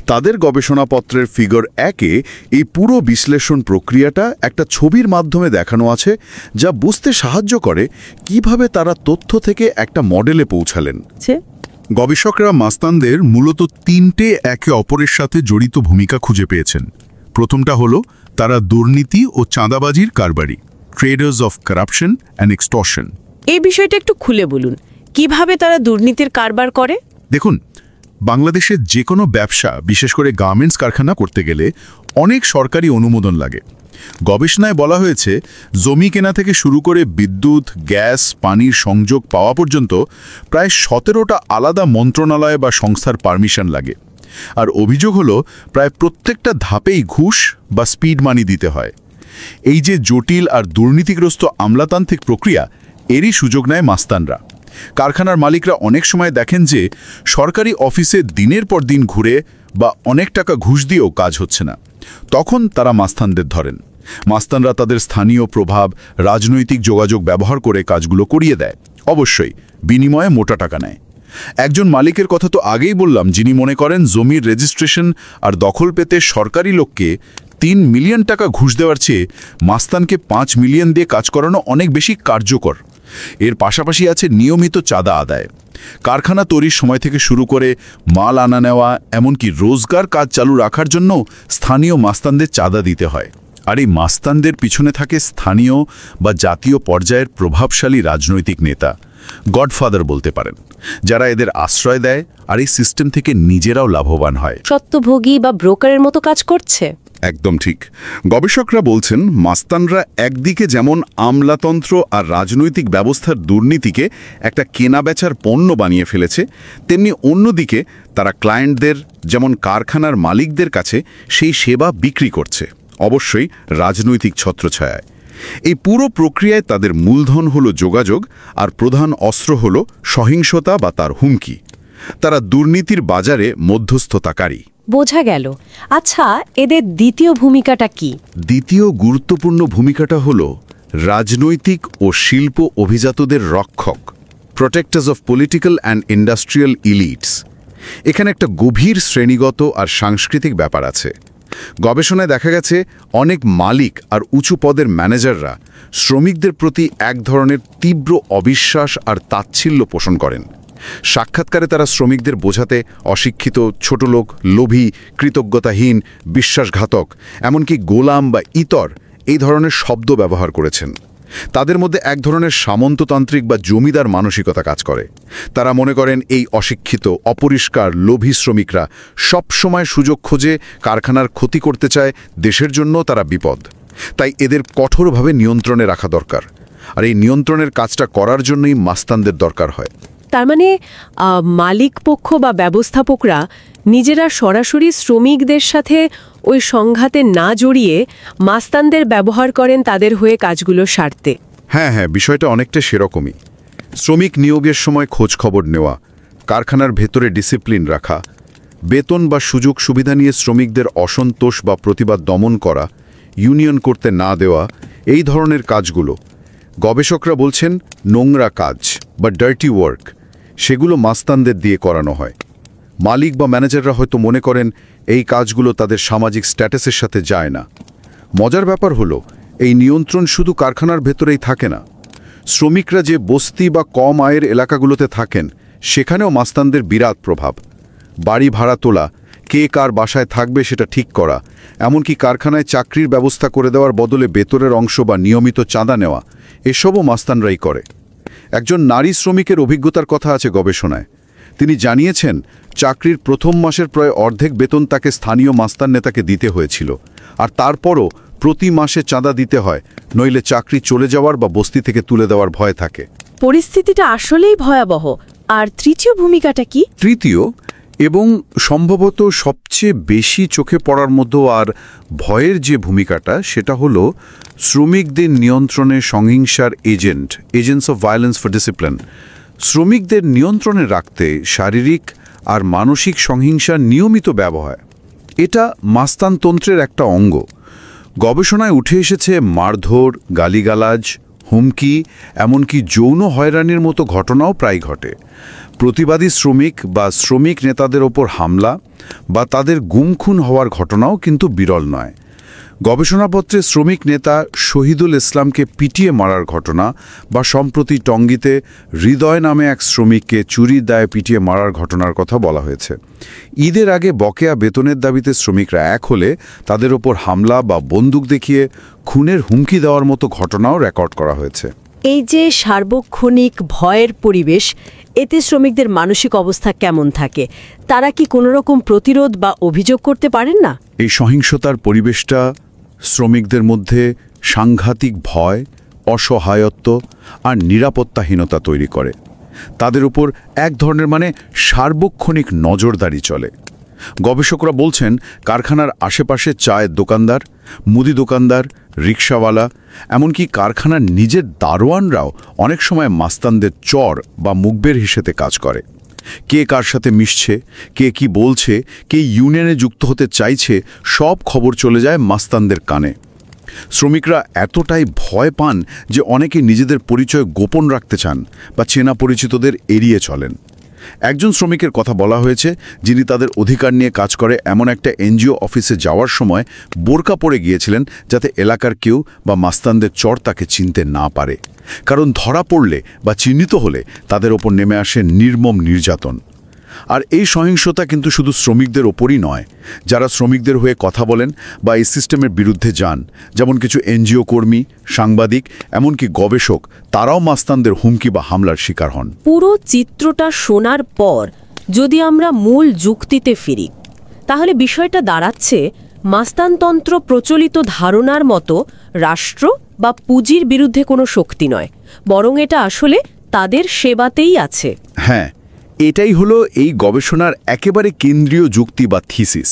তাদের গবেষণাপত্রের ফিগার 1-এ এই পুরো বিশ্লেষণ প্রক্রিয়াটা একটা ছবির মাধ্যমে দেখানো আছে, যা বুঝতে সাহায্য করে কিভাবে তারা তথ্য থেকে একটা মডেলে পৌঁছালেন। গবেষকরা মাস্তানদের মূলত 3টে একে অপরের সাথে জড়িত ভূমিকা খুঁজে পেয়েছেন। প্রথমটা হলো তারা দুর্নীতি ও চাঁদাবাজির কারবারি, traders of corruption and extortion. এই বিষয়টা একটু খুলে বলুন, কিভাবে তারা দুর্নীতির কারবার করে? দেখুন, বাংলাদেশের যে কোনো ব্যবসা, বিশেষ করে গার্মেন্টস কারখানা করতে গেলে অনেক সরকারি অনুমোদন লাগে। গবেষণায় বলা হয়েছে, জমি কেনা থেকে শুরু করে বিদ্যুৎ, গ্যাস, পানির সংযোগ পাওয়া পর্যন্ত প্রায় 17টা আলাদা মন্ত্রণালয় বা সংস্থার পারমিশন লাগে। আর অভিযোগ হলো, প্রায় প্রত্যেকটা ধাপেই ঘুষ বা স্পিড মানি দিতে হয়। এই যে জটিল আর দুর্নীতিগ্রস্ত আমলাতান্ত্রিক প্রক্রিয়া, এরই সুযোগ নেয় মাস্তানরা। কারখানার মালিকরা অনেক সময় দেখেন যে সরকারি অফিসে দিনের পর দিন ঘুরে বা অনেক টাকা ঘুষ দিয়েও কাজ হচ্ছে না। তখন তারা মাস্তানদের ধরেন। মাস্তানরা তাদের স্থানীয় প্রভাব, রাজনৈতিক যোগাযোগ ব্যবহার করে কাজগুলো করিয়ে দেয়। অবশ্যই বিনিময়ে মোটা টাকা নেয়। একজন মালিকের কথা তো আগেই বললাম, যিনি মনে করেন জমির রেজিস্ট্রেশন আর দখল পেতে সরকারি লোককে 3 মিলিয়ন টাকা ঘুষ দেওয়ার চেয়ে মাস্তানকে 5 মিলিয়ন দিয়ে কাজ করানো অনেক বেশি কার্যকর। এর পাশাপাশি আছে নিয়মিত চাঁদা আদায়। কারখানা তৈরির সময় থেকে শুরু করে মাল আনা নেওয়া, এমনকি রোজগার কাজ চালু রাখার জন্য স্থানীয় মাস্তানদের চাঁদা দিতে হয়। আর এই মাস্তানদের পিছনে থাকে স্থানীয় বা জাতীয় পর্যায়ের প্রভাবশালী রাজনৈতিক নেতা, গডফাদার বলতে পারেন, যারা এদের আশ্রয় দেয় আর এই সিস্টেম থেকে নিজেরাও লাভবান হয়। স্বত্বভোগী বা ব্রোকারের মতো কাজ করছে। একদম ঠিক। গবেষকরা বলছেন, মাস্তানরা একদিকে যেমন আমলাতন্ত্র আর রাজনৈতিক ব্যবস্থার দুর্নীতিকে একটা কেনাবেচার পণ্য বানিয়ে ফেলেছে, তেমনি অন্যদিকে তারা ক্লায়েন্টদের, যেমন কারখানার মালিকদের কাছে সেই সেবা বিক্রি করছে, অবশ্যই রাজনৈতিক ছত্রছায়ায়। এই পুরো প্রক্রিয়ায় তাদের মূলধন হলো যোগাযোগ, আর প্রধান অস্ত্র হলো সহিংসতা বা তার হুমকি। তারা দুর্নীতির বাজারে মধ্যস্থতাকারী। বোঝা গেল। আচ্ছা, এদের দ্বিতীয় ভূমিকাটা কি? দ্বিতীয় গুরুত্বপূর্ণ ভূমিকাটা হল রাজনৈতিক ও শিল্প অভিজাতদের রক্ষক, প্রোটেক্টার্স অফ পলিটিক্যাল অ্যান্ড ইন্ডাস্ট্রিয়াল ইলিটস। এখানে একটা গভীর শ্রেণীগত আর সাংস্কৃতিক ব্যাপার আছে। গবেষণায় দেখা গেছে, অনেক মালিক আর উঁচু পদের ম্যানেজাররা শ্রমিকদের প্রতি এক ধরনের তীব্র অবিশ্বাস আর তাচ্ছিল্য পোষণ করেন। সাক্ষাৎকারে তারা শ্রমিকদের বোঝাতে অশিক্ষিত, ছোটলোক, লোভী, কৃতজ্ঞতাহীন, বিশ্বাসঘাতক, এমনকি গোলাম বা ইতর এই ধরনের শব্দ ব্যবহার করেছেন। তাদের মধ্যে এক ধরনের সামন্ততান্ত্রিক বা জমিদার মানসিকতা কাজ করে। তারা মনে করেন এই অশিক্ষিত, অপরিষ্কার, লোভী শ্রমিকরা সবসময় সুযোগ খোঁজে, কারখানার ক্ষতি করতে চায়, দেশের জন্য তারা বিপদ। তাই এদের কঠোরভাবে নিয়ন্ত্রণে রাখা দরকার। আর এই নিয়ন্ত্রণের কাজটা করার জন্যই মাস্তানদের দরকার হয়। তার মানে মালিক পক্ষ বা ব্যবস্থাপকরা নিজেরা সরাসরি শ্রমিকদের সাথে ওই সংঘাতে না জড়িয়ে মাস্তানদের ব্যবহার করেন তাদের হয়ে কাজগুলো সারতে। হ্যাঁ, বিষয়টা অনেকটা সেরকমই। শ্রমিক নিয়োগের সময় খোঁজ খবর নেওয়া, কারখানার ভেতরে ডিসিপ্লিন রাখা, বেতন বা সুযোগ সুবিধা নিয়ে শ্রমিকদের অসন্তোষ বা প্রতিবাদ দমন করা, ইউনিয়ন করতে না দেওয়া, এই ধরনের কাজগুলো গবেষকরা বলছেন নোংরা কাজ বা ডার্টি ওয়ার্ক, সেগুলো মাস্তানদের দিয়ে করানো হয়। মালিক বা ম্যানেজাররা হয়তো মনে করেন এই কাজগুলো তাদের সামাজিক স্ট্যাটাসের সাথে যায় না। মজার ব্যাপার হলো, এই নিয়ন্ত্রণ শুধু কারখানার ভেতরেই থাকে না। শ্রমিকরা যে বস্তি বা কম আয়ের এলাকাগুলোতে থাকেন, সেখানেও মাস্তানদের বিরাট প্রভাব। বাড়ি ভাড়া তোলা, কে কার বাসায় থাকবে সেটা ঠিক করা, এমনকি কারখানায় চাকরির ব্যবস্থা করে দেওয়ার বদলে বেতনের অংশ বা নিয়মিত চাঁদা নেওয়া, এসবও মাস্তানরাই করে। একজন নারী শ্রমিকের অভিজ্ঞতার কথা আছে গবেষণায়। তিনি জানিয়েছেন, চাকরির প্রথম মাসের প্রায় অর্ধেক বেতন তাকে স্থানীয় মাস্তান নেতাকে দিতে হয়েছিল, আর তারপরও প্রতি মাসে চাঁদা দিতে হয়, নইলে চাকরি চলে যাওয়ার বা বস্তি থেকে তুলে দেওয়ার ভয় থাকে। পরিস্থিতিটা আসলেই ভয়াবহ। আর তৃতীয় ভূমিকাটা কি? তৃতীয় এবং সম্ভবত সবচেয়ে বেশি চোখে পড়ার মতো আর ভয়ের যে ভূমিকাটা, সেটা হলো শ্রমিকদের নিয়ন্ত্রণে সহিংসার agents of violence for discipline. শ্রমিকদের নিয়ন্ত্রণে রাখতে শারীরিক আর মানসিক সহিংসার নিয়মিত ব্যবহার, এটা মাস্তানতন্ত্রের একটা অঙ্গ। গবেষণায় উঠে এসেছে মারধর, গালিগালাজ, হুমকি, এমনকি যৌন হয়রানির মতো ঘটনাও প্রায় ঘটে। প্রতিবাদী শ্রমিক বা শ্রমিক নেতাদের ওপর হামলা বা তাদের গুম খুন হওয়ার ঘটনাও কিন্তু বিরল নয়। গবেষণাপত্রে শ্রমিক নেতা শহীদুল ইসলামকে পিটিয়ে মারার ঘটনা বা সম্প্রতি টঙ্গীতে হৃদয় নামে এক শ্রমিককে চুরির দায়ে পিটিয়ে মারার ঘটনার কথা বলা হয়েছে। ঈদের আগে বকেয়া বেতনের দাবিতে শ্রমিকরা এক হলে তাদের ওপর হামলা বা বন্দুক দেখিয়ে খুনের হুমকি দেওয়ার মতো ঘটনাও রেকর্ড করা হয়েছে। এই যে সার্বক্ষণিক ভয়ের পরিবেশ, এতে শ্রমিকদের মানসিক অবস্থা কেমন থাকে? তারা কি কোনো রকম প্রতিরোধ বা অভিযোগ করতে পারেন না? এই সহিংসতার পরিবেশটা শ্রমিকদের মধ্যে সাংঘাতিক ভয়, অসহায়ত্ব আর নিরাপত্তাহীনতা তৈরি করে। তাদের উপর এক ধরনের সার্বক্ষণিক নজরদারি চলে। গবেষকরা বলছেন, কারখানার আশেপাশে চায়ের দোকানদার, মুদি দোকানদার, রিকশাওয়ালা, এমনকি কারখানার নিজের দারোয়ানরাও অনেক সময় মাস্তানদের চর বা মুখবের হিসেবে কাজ করে। কে কার সাথে মিশছে, কে কি বলছে, কে ইউনিয়নে যুক্ত হতে চাইছে, সব খবর চলে যায় মাস্তানদের কানে। শ্রমিকরা এতটাই ভয় পান যে অনেকে নিজেদের পরিচয় গোপন রাখতে চান বা চেনা পরিচিতদের এড়িয়ে চলেন। একজন শ্রমিকের কথা বলা হয়েছে, যিনি তাদের অধিকার নিয়ে কাজ করে এমন একটা এনজিও অফিসে যাওয়ার সময় বোরকা পরে গিয়েছিলেন, যাতে এলাকার কেউ বা মাস্তানদের চর তাকে চিনতে না পারে। কারণ ধরা পড়লে বা চিহ্নিত হলে তাদের ওপর নেমে আসে নির্মম নির্যাতন। আর এই সহিংসতা কিন্তু শুধু শ্রমিকদের ওপরই নয়, যারা শ্রমিকদের হয়ে কথা বলেন বা এই সিস্টেমের বিরুদ্ধে যান, যেমন কিছু এনজিও কর্মী, সাংবাদিক, এমনকি গবেষক, তারাও মাস্তানদের হুমকি বা হামলার শিকার হন। পুরো চিত্রটা শোনার পর যদি আমরা মূল যুক্তিতে ফিরি, তাহলে বিষয়টা দাঁড়াচ্ছে মাস্তানতন্ত্র প্রচলিত ধারণার মতো রাষ্ট্র বা পুঁজির বিরুদ্ধে কোনো শক্তি নয়, বরং এটা আসলে তাদের সেবাতেই আছে। হ্যাঁ, এটাই হলো এই গবেষণার একেবারে কেন্দ্রীয় যুক্তি বা থিসিস।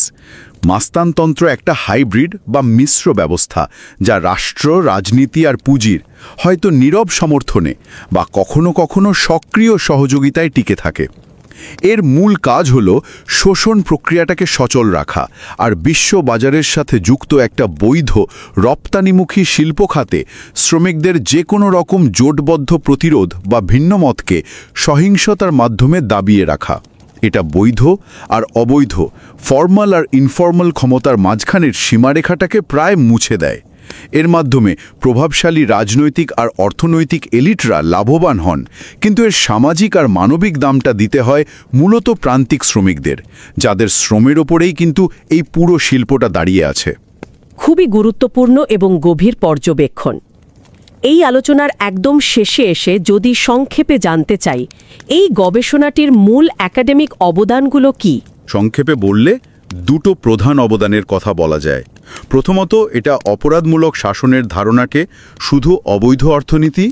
মাস্তানতন্ত্র একটা হাইব্রিড বা মিশ্র ব্যবস্থা, যা রাষ্ট্র, রাজনীতি আর পুঁজির হয়তো নীরব সমর্থনে বা কখনো কখনো সক্রিয় সহযোগিতায় টিকে থাকে। এর মূল কাজ হল শোষণ প্রক্রিয়াটাকে সচল রাখা আর বিশ্ব বাজারের সাথে যুক্ত একটা বৈধ রপ্তানিমুখী শিল্প খাতে শ্রমিকদের যে কোনো রকম জোটবদ্ধ প্রতিরোধ বা ভিন্নমতকে সহিংসতার মাধ্যমে দাবিয়ে রাখা। এটা বৈধ আর অবৈধ, ফর্মাল আর ইনফর্মাল ক্ষমতার মাঝখানের সীমারেখাটাকে প্রায় মুছে দেয়। এর মাধ্যমে প্রভাবশালী রাজনৈতিক আর অর্থনৈতিক এলিটরা লাভবান হন, কিন্তু এর সামাজিক আর মানবিক দামটা দিতে হয় মূলত প্রান্তিক শ্রমিকদের, যাদের শ্রমের ওপরেই কিন্তু এই পুরো শিল্পটা দাঁড়িয়ে আছে। খুবই গুরুত্বপূর্ণ এবং গভীর পর্যবেক্ষণ। এই আলোচনার একদম শেষে এসে যদি সংক্ষেপে জানতে চাই, এই গবেষণাটির মূল একাডেমিক অবদানগুলো কি? সংক্ষেপে বললে দুটো প্রধান অবদানের কথা বলা যায়। প্রথমত, এটা অপরাধমূলক শাসনের ধারণাকে শুধু অবৈধ অর্থনীতি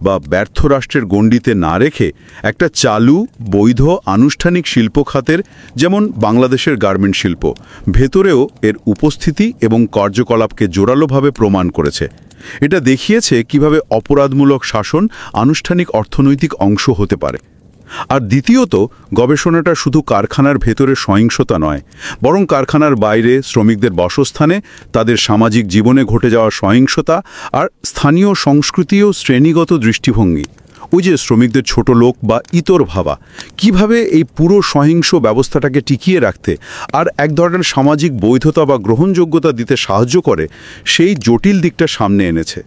বা ব্যর্থ রাষ্ট্রের গণ্ডিতে না রেখে একটা চালু, বৈধ, আনুষ্ঠানিক শিল্প খাতের, যেমন বাংলাদেশের গার্মেন্ট শিল্প, ভেতরেও এর উপস্থিতি এবং কার্যকলাপকে জোরালোভাবে প্রমাণ করেছে। এটা দেখিয়েছে কিভাবে অপরাধমূলক শাসন আনুষ্ঠানিক অর্থনৈতিক অংশ হতে পারে। আর দ্বিতীয়ত, গবেষণাটা শুধু কারখানার ভেতরে সহিংসতা নয়, বরং কারখানার বাইরে শ্রমিকদের বাসস্থানে তাদের সামাজিক জীবনে ঘটে যাওয়া সহিংসতা আর স্থানীয় সংস্কৃতি ও শ্রেণীগত দৃষ্টিভঙ্গি, ওই যে শ্রমিকদের ছোট লোক বা ইতর ভাবা, কিভাবে এই পুরো সহিংস ব্যবস্থাটাকে টিকিয়ে রাখতে আর এক ধরনের সামাজিক বৈধতা বা গ্রহণযোগ্যতা দিতে সাহায্য করে, সেই জটিল দিকটা সামনে এনেছে।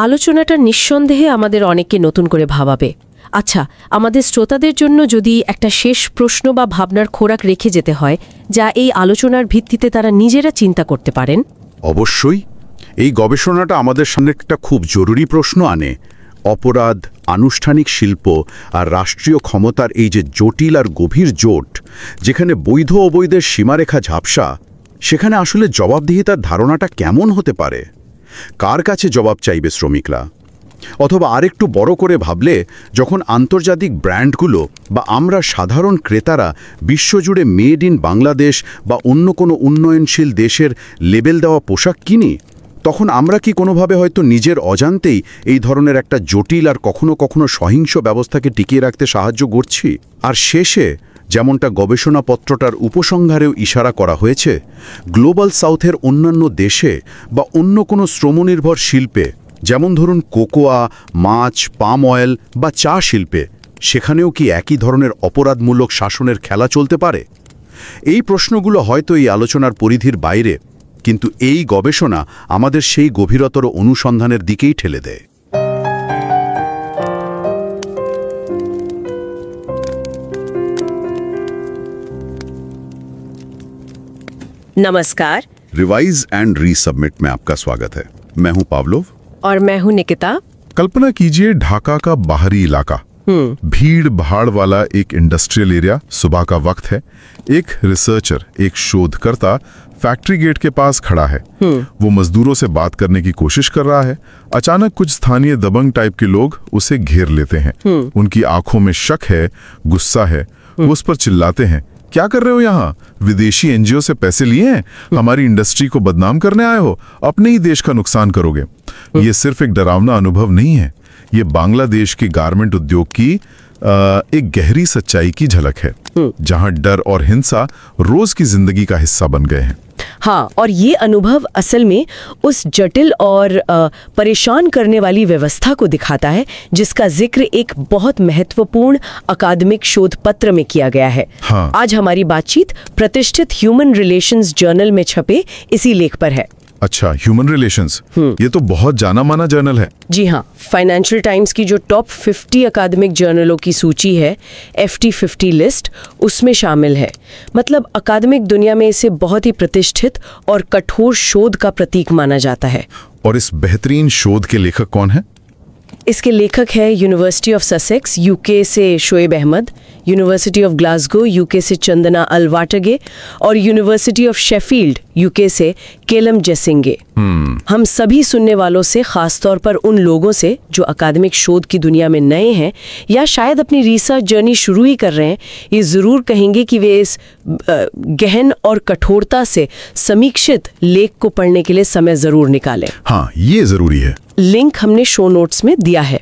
আলোচনাটা নিঃসন্দেহে আমাদের অনেককে নতুন করে ভাবাবে। আচ্ছা, আমাদের শ্রোতাদের জন্য যদি একটা শেষ প্রশ্ন বা ভাবনার খোরাক রেখে যেতে হয়, যা এই আলোচনার ভিত্তিতে তারা নিজেরা চিন্তা করতে পারেন। অবশ্যই এই গবেষণাটা আমাদের সামনে একটা খুব জরুরি প্রশ্ন আনে। অপরাধ, আনুষ্ঠানিক শিল্প আর রাষ্ট্রীয় ক্ষমতার এই যে জটিল আর গভীর জোট, যেখানে বৈধ অবৈধের সীমারেখা ঝাপসা, সেখানে আসলে জবাবদিহিতার ধারণাটা কেমন হতে পারে? কার কাছে জবাব চাইবে শ্রমিকরা? অথবা আরেকটু বড় করে ভাবলে, যখন আন্তর্জাতিক ব্র্যান্ডগুলো বা আমরা সাধারণ ক্রেতারা বিশ্বজুড়ে মেড ইন বাংলাদেশ বা অন্য কোনো উন্নয়নশীল দেশের লেবেল দেওয়া পোশাক কিনি, তখন আমরা কি কোনোভাবে হয়তো নিজের অজান্তেই এই ধরনের একটা জটিল আর কখনো কখনো সহিংস ব্যবস্থাকে টিকিয়ে রাখতে সাহায্য করছি? আর শেষে, যেমনটা গবেষণাপত্রটার উপসংহারেও ইশারা করা হয়েছে, গ্লোবাল সাউথের অন্যান্য দেশে বা অন্য কোনো শ্রমনির্ভর শিল্পে, যেমন ধরুন কোকোয়া, মাছ, পাম অয়েল বা চা শিল্পে, সেখানেও কি একই ধরনের অপরাধমূলক শাসনের খেলা চলতে পারে? এই প্রশ্নগুলো হয়তো এই আলোচনার পরিধির বাইরে, কিন্তু এই গবেষণা আমাদের সেই গভীরতর অনুসন্ধানের দিকেই ঠেলে দেয়। नमस्कार। रिवाइज एंड रीसबमिट में आपका स्वागत है। मैं हूं पावलोव और मैं हूं निकिता। कल्पना कीजिए ढाका का बाहरी इलाका, भीड़ भाड़ वाला एक इंडस्ट्रियल एरिया, सुबह का वक्त है। एक रिसर्चर, एक शोधकर्ता फैक्ट्री गेट के पास खड़ा है। वो मजदूरों से बात करने की कोशिश कर रहा है। अचानक कुछ स्थानीय दबंग टाइप के लोग उसे घेर लेते हैं। उनकी आंखों में शक है, गुस्सा है। वो उस पर चिल्लाते हैं, क्या कर रहे हो यहाँ? विदेशी एनजीओ से पैसे लिए हैं? हमारी इंडस्ट्री को बदनाम करने आए हो? अपने ही देश का नुकसान करोगे। ये सिर्फ एक डरावना अनुभव नहीं है, ये बांग्लादेश के गारमेंट उद्योग की एक गहरी सच्चाई की झलक है, जहां डर और हिंसा रोज की जिंदगी का हिस्सा बन गए हैं। हाँ, और ये अनुभव असल में उस जटिल और परेशान करने वाली व्यवस्था को दिखाता है, जिसका जिक्र एक बहुत महत्वपूर्ण अकादमिक शोध पत्र में किया गया है। हाँ। आज हमारी बातचीत प्रतिष्ठित ह्यूमन रिलेशंस जर्नल में छपे इसी लेख पर है। अच्छा, ह्यूमन रिलेशंस, ये तो बहुत जाना माना जर्नल है। जी हाँ, फाइनेंशियल टाइम्स की जो टॉप 50 अकादमिक जर्नलों की सूची है, FT50 लिस्ट, उसमें शामिल है। मतलब अकादमिक दुनिया में इसे बहुत ही प्रतिष्ठित और कठोर शोध का प्रतीक माना जाता है। और इस बेहतरीन शोध के लेखक कौन है? इसके लेखक है यूनिवर्सिटी ऑफ ससेक्स यूके से Shoaib Ahmed, university of Glasgow UK से चंदना अलवाटगे और यूनिवर्सिटी ऑफ शेफील्ड यूके से केलम जेसिंगे। हम सभी सुनने वालों से, खास तौर पर उन लोगों से जो अकादमिक शोध की दुनिया में नए हैं या शायद अपनी रिसर्च जर्नी शुरू ही कर रहे हैं, ये ज़रूर कहेंगे कि वे इस गहन और कठोरता से समीक्षित लेख को पढ़ने के लिए समय ज़रूर निकालें। हाँ, ये ज़रूरी है। लिंक हमने शो नोट्स में दिया है।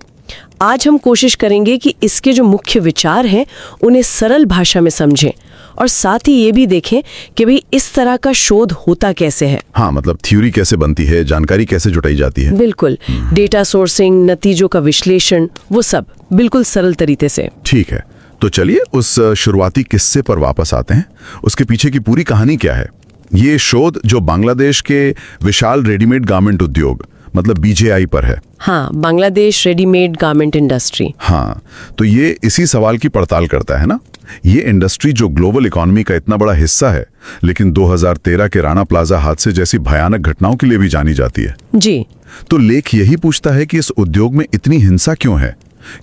आज हम कोशिश करेंगे कि इसके जो मुख्य विचार हैं उन्हें सरल भाषा में समझें और साथ ही ये भी देखें कि भाई इस तरह का शोध होता कैसे है। हाँ, मतलब थ्योरी कैसे बनती है, जानकारी कैसे जुटाई जाती है। बिल्कुल, डेटा सोर्सिंग, नतीजों का विश्लेषण, वो सब बिल्कुल सरल तरीके से। ठीक है, तो चलिए उस शुरुआती किस्से पर वापस आते हैं। उसके पीछे की पूरी कहानी क्या है? ये शोध जो बांग्लादेश के विशाल रेडीमेड गारमेंट उद्योग मतलब बीजेआई पर है। हाँ, बांग्लादेश रेडीमेड गारमेंट इंडस्ट्री। हाँ, तो ये इसी सवाल की पड़ताल करता है ना। ये इंडस्ट्री जो ग्लोबल इकोनॉमी का इतना बड़ा हिस्सा है, लेकिन 2013 के राणा प्लाजा हादसे जैसी भयानक घटनाओं के लिए भी जानी जाती है। जी। तो लेख यही पूछता है कि इस उद्योग में इतनी हिंसा क्यों है?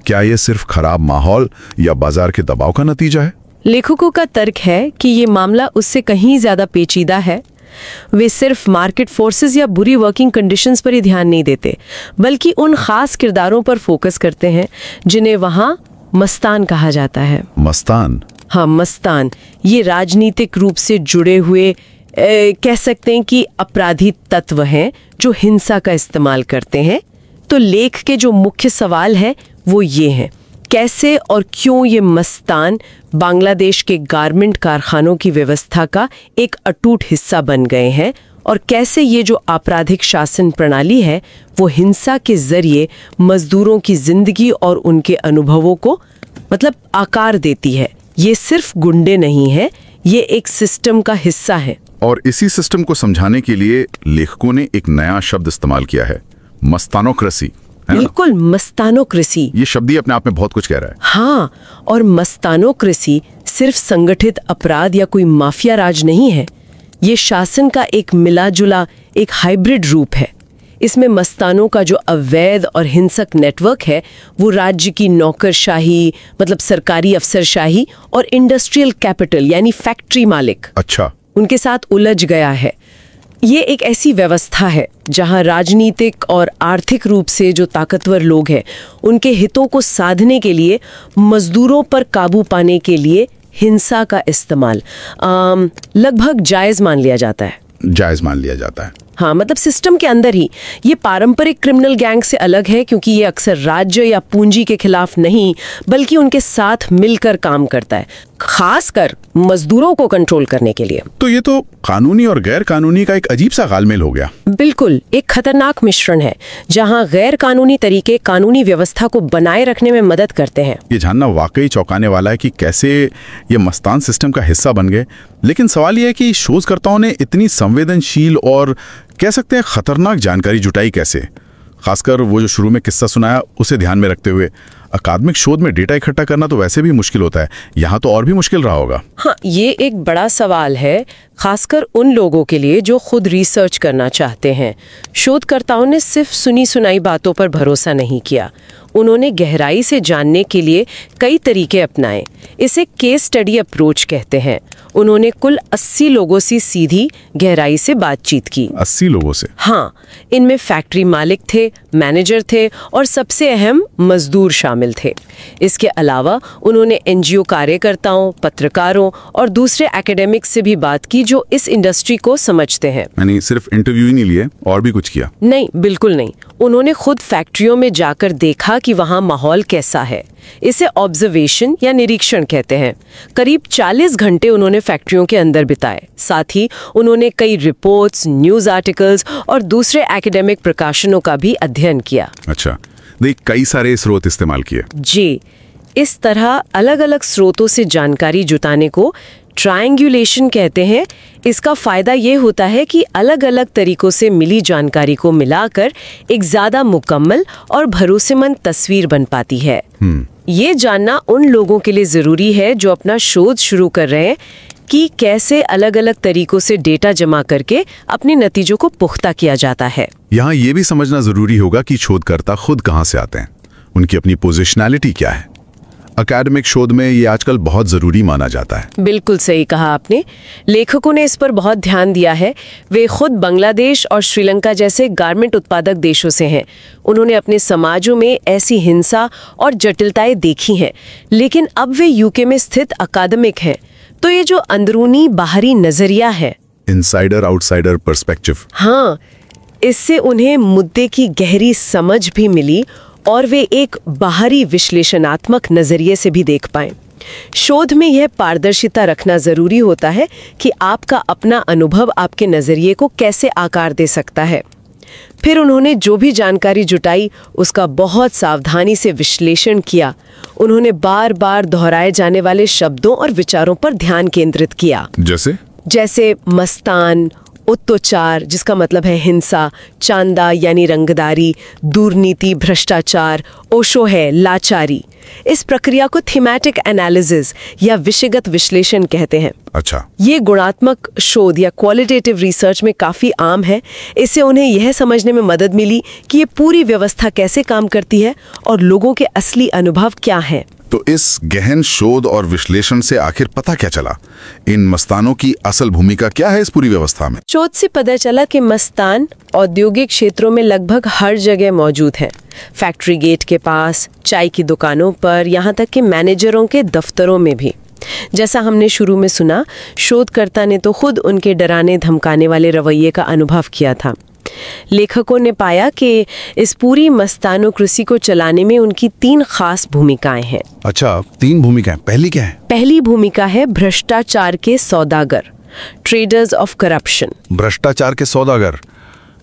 क्या ये सिर्फ खराब माहौल या बाजार के दबाव का नतीजा है? लेखकों का तर्क है कि ये मामला उससे कहीं ज्यादा पेचीदा है। वे सिर्फ मार्केट फोर्सेस या बुरी वर्किंग कंडीशंस पर ही ध्यान नहीं देते, बल्कि उन खास किरदारों पर फोकस करते हैं जिन्हें वहाँ मस्तान कहा जाता है। मस्तान? हाँ, मस्तान। ये राजनीतिक रूप से जुड़े हुए कह सकते हैं कि अपराधी तत्व हैं जो हिंसा का इस्तेमाल करते हैं। तो लेख के जो मुख्य सवाल है वो ये हैं, कैसे और क्यों ये मस्तान बांग्लादेश के गारमेंट कारखानों की व्यवस्था का एक अटूट हिस्सा बन गए हैं, और कैसे ये जो आपराधिक शासन प्रणाली है वो हिंसा के जरिए मजदूरों की जिंदगी और उनके अनुभवों को मतलब आकार देती है। ये सिर्फ गुंडे नहीं है, ये एक सिस्टम का हिस्सा है। और इसी सिस्टम को समझाने के लिए लेखकों ने एक नया शब्द इस्तेमाल किया है, मस्तानोक्रेसी। बिल्कुल, मस्तानोक्रेसी। ये शब्द ही अपने आप में बहुत कुछ कह रहा है। हाँ, और मस्तानोक्रेसी सिर्फ संगठित अपराध या कोई माफिया राज नहीं है। ये शासन का एक मिला जुला एक हाइब्रिड रूप है। इसमें मस्तानों का जो अवैध और हिंसक नेटवर्क है वो राज्य की नौकरशाही मतलब सरकारी अफसरशाही और इंडस्ट्रियल कैपिटल यानी फैक्ट्री मालिक, अच्छा, उनके साथ उलझ गया है। ये एक ऐसी व्यवस्था है जहां राजनीतिक और आर्थिक रूप से जो ताकतवर लोग हैं उनके हितों को साधने के लिए मजदूरों पर काबू पाने के लिए हिंसा का इस्तेमाल लगभग जायज मान लिया जाता है। जायज मान लिया जाता है। हाँ, मतलब सिस्टम के अंदर ही। ये पारंपरिक क्रिमिनल गैंग से अलग है क्योंकि ये अक्सर राज्य या पूंजी के खिलाफ नहीं बल्कि उनके साथ मिलकर काम करता है, खासकर मजदूरों को कंट्रोल करने के लिए। तो ये तो कानूनी और गैर कानूनी का एक अजीब सा गालमेल हो गया। बिल्कुल, एक खतरनाक मिश्रण है जहां गैर कानूनी तरीके कानूनी व्यवस्था को बनाए रखने में मदद करते हैं। ये जानना वाकई चौंकाने वाला है कि कैसे ये मस्तान सिस्टम का हिस्सा बन गए। लेकिन सवाल यह है कि शोधकर्ताओं ने इतनी संवेदनशील और कह सकते हैं खतरनाक जानकारी जुटाई कैसे, खासकर वो जो शुरू में किस्सा सुनाया उसे ध्यान में रखते हुए। अकादमिक शोध में डेटा इकट्ठा करना तो वैसे भी मुश्किल होता है, यहाँ तो और भी मुश्किल रहा होगा। हाँ, ये एक बड़ा सवाल है, खासकर उन लोगों के लिए जो खुद रिसर्च करना चाहते हैं। शोधकर्ताओं ने सिर्फ सुनी सुनाई बातों पर भरोसा नहीं किया, उन्होंने गहराई से जानने के लिए कई तरीके अपनाए। इसे केस स्टडी अप्रोच कहते हैं। उन्होंने कुल 80 लोगों से सीधी गहराई से बातचीत की। 80 लोगों से? हाँ, इनमें फैक्ट्री मालिक थे, मैनेजर थे और सबसे अहम मजदूर शामिल थे। इसके अलावा उन्होंने एनजीओ कार्यकर्ताओं, पत्रकारों और दूसरे एकेडमिक्स से भी बात की जो इस इंडस्ट्री को समझते हैं। यानी सिर्फ इंटरव्यू ही नहीं लिए, और भी कुछ किया? नहीं, बिल्कुल नहीं। उन्होंने खुद फैक्ट्रियों में जाकर देखा कि वहाँ माहौल कैसा है। इसे ऑब्जर्वेशन या निरीक्षण कहते हैं। करीब 40 घंटे उन्होंने फैक्ट्रियों के अंदर बिताए। साथ ही उन्होंने कई रिपोर्ट्स, न्यूज़ आर्टिकल्स और दूसरे एकेडमिक प्रकाशनों का भी अध्ययन किया। अच्छा, देख कई सारे स्रोत इस्तेमाल किए। जी, इस तरह अलग अलग स्रोतों से जानकारी जुटाने को ट्रायंगुलेशन कहते हैं। इसका फायदा ये होता है कि अलग अलग तरीकों से मिली जानकारी को मिलाकर एक ज्यादा मुकम्मल और भरोसेमंद तस्वीर बन पाती है। ये जानना उन लोगों के लिए जरूरी है जो अपना शोध शुरू कर रहे हैं कि कैसे अलग अलग तरीकों से डेटा जमा करके अपने नतीजों को पुख्ता किया जाता है। यहाँ ये भी समझना जरूरी होगा कि शोधकर्ता खुद कहाँ से आते हैं, उनकी अपनी पोजिशनैलिटी क्या है। अकादमिक शोध में ये आजकल बहुत जरूरी माना जाता है। बिल्कुल सही कहा आपने। लेखकों ने इस पर बहुत ध्यान दिया है। वे खुद बांग्लादेश और श्रीलंका जैसे गारमेंट उत्पादक देशों से हैं। उन्होंने अपने समाजों में ऐसी हिंसा और जटिलताएं देखी हैं, लेकिन अब वे यूके में स्थित अकादमिक हैं। तो ये जो अंदरूनी बाहरी नजरिया है, इनसाइडर आउटसाइडर पर्सपेक्टिव, हाँ, इससे उन्हें मुद्दे की गहरी समझ भी मिली और वे एक बाहरी विश्लेषणात्मक नजरिए से भी देख पाएं। शोध में यह पारदर्शिता रखना जरूरी होता है कि आपका अपना अनुभव आपके नजरिए को कैसे आकार दे सकता है। फिर उन्होंने जो भी जानकारी जुटाई उसका बहुत सावधानी से विश्लेषण किया। उन्होंने बार बार दोहराए जाने वाले शब्दों और विचारों पर ध्यान केंद्रित किया, जैसे मस्तान, उत्तोचार जिसका मतलब है हिंसा, चांदा यानी रंगदारी, दुर्नीति भ्रष्टाचार, ओशो है लाचारी। इस प्रक्रिया को थीमेटिक एनालिसिस या विषयगत विश्लेषण कहते हैं। अच्छा, ये गुणात्मक शोध या क्वालिटेटिव रिसर्च में काफी आम है। इससे उन्हें यह समझने में मदद मिली कि ये पूरी व्यवस्था कैसे काम करती है और लोगों के असली अनुभव क्या हैं। तो इस गहन शोध और विश्लेषण से आखिर पता क्या चला? इन मस्तानों की असल भूमिका क्या है इस पूरी व्यवस्था में? शोध से पता चला कि मस्तान औद्योगिक क्षेत्रों में लगभग हर जगह मौजूद हैं। फैक्ट्री गेट के पास, चाय की दुकानों पर, यहाँ तक कि मैनेजरों के दफ्तरों में भी। जैसा हमने शुरू में सुना, शोधकर्ता ने तो खुद उनके डराने धमकाने वाले रवैये का अनुभव किया था। लेखकों ने पाया कि इस पूरी मस्तानोक्रेसी को चलाने में उनकी 3 खास भूमिकाएं हैं। अच्छा, 3 भूमिकाएं। पहली क्या है? पहली भूमिका है भ्रष्टाचार के सौदागर, ट्रेडर्स ऑफ करप्शन। भ्रष्टाचार के सौदागर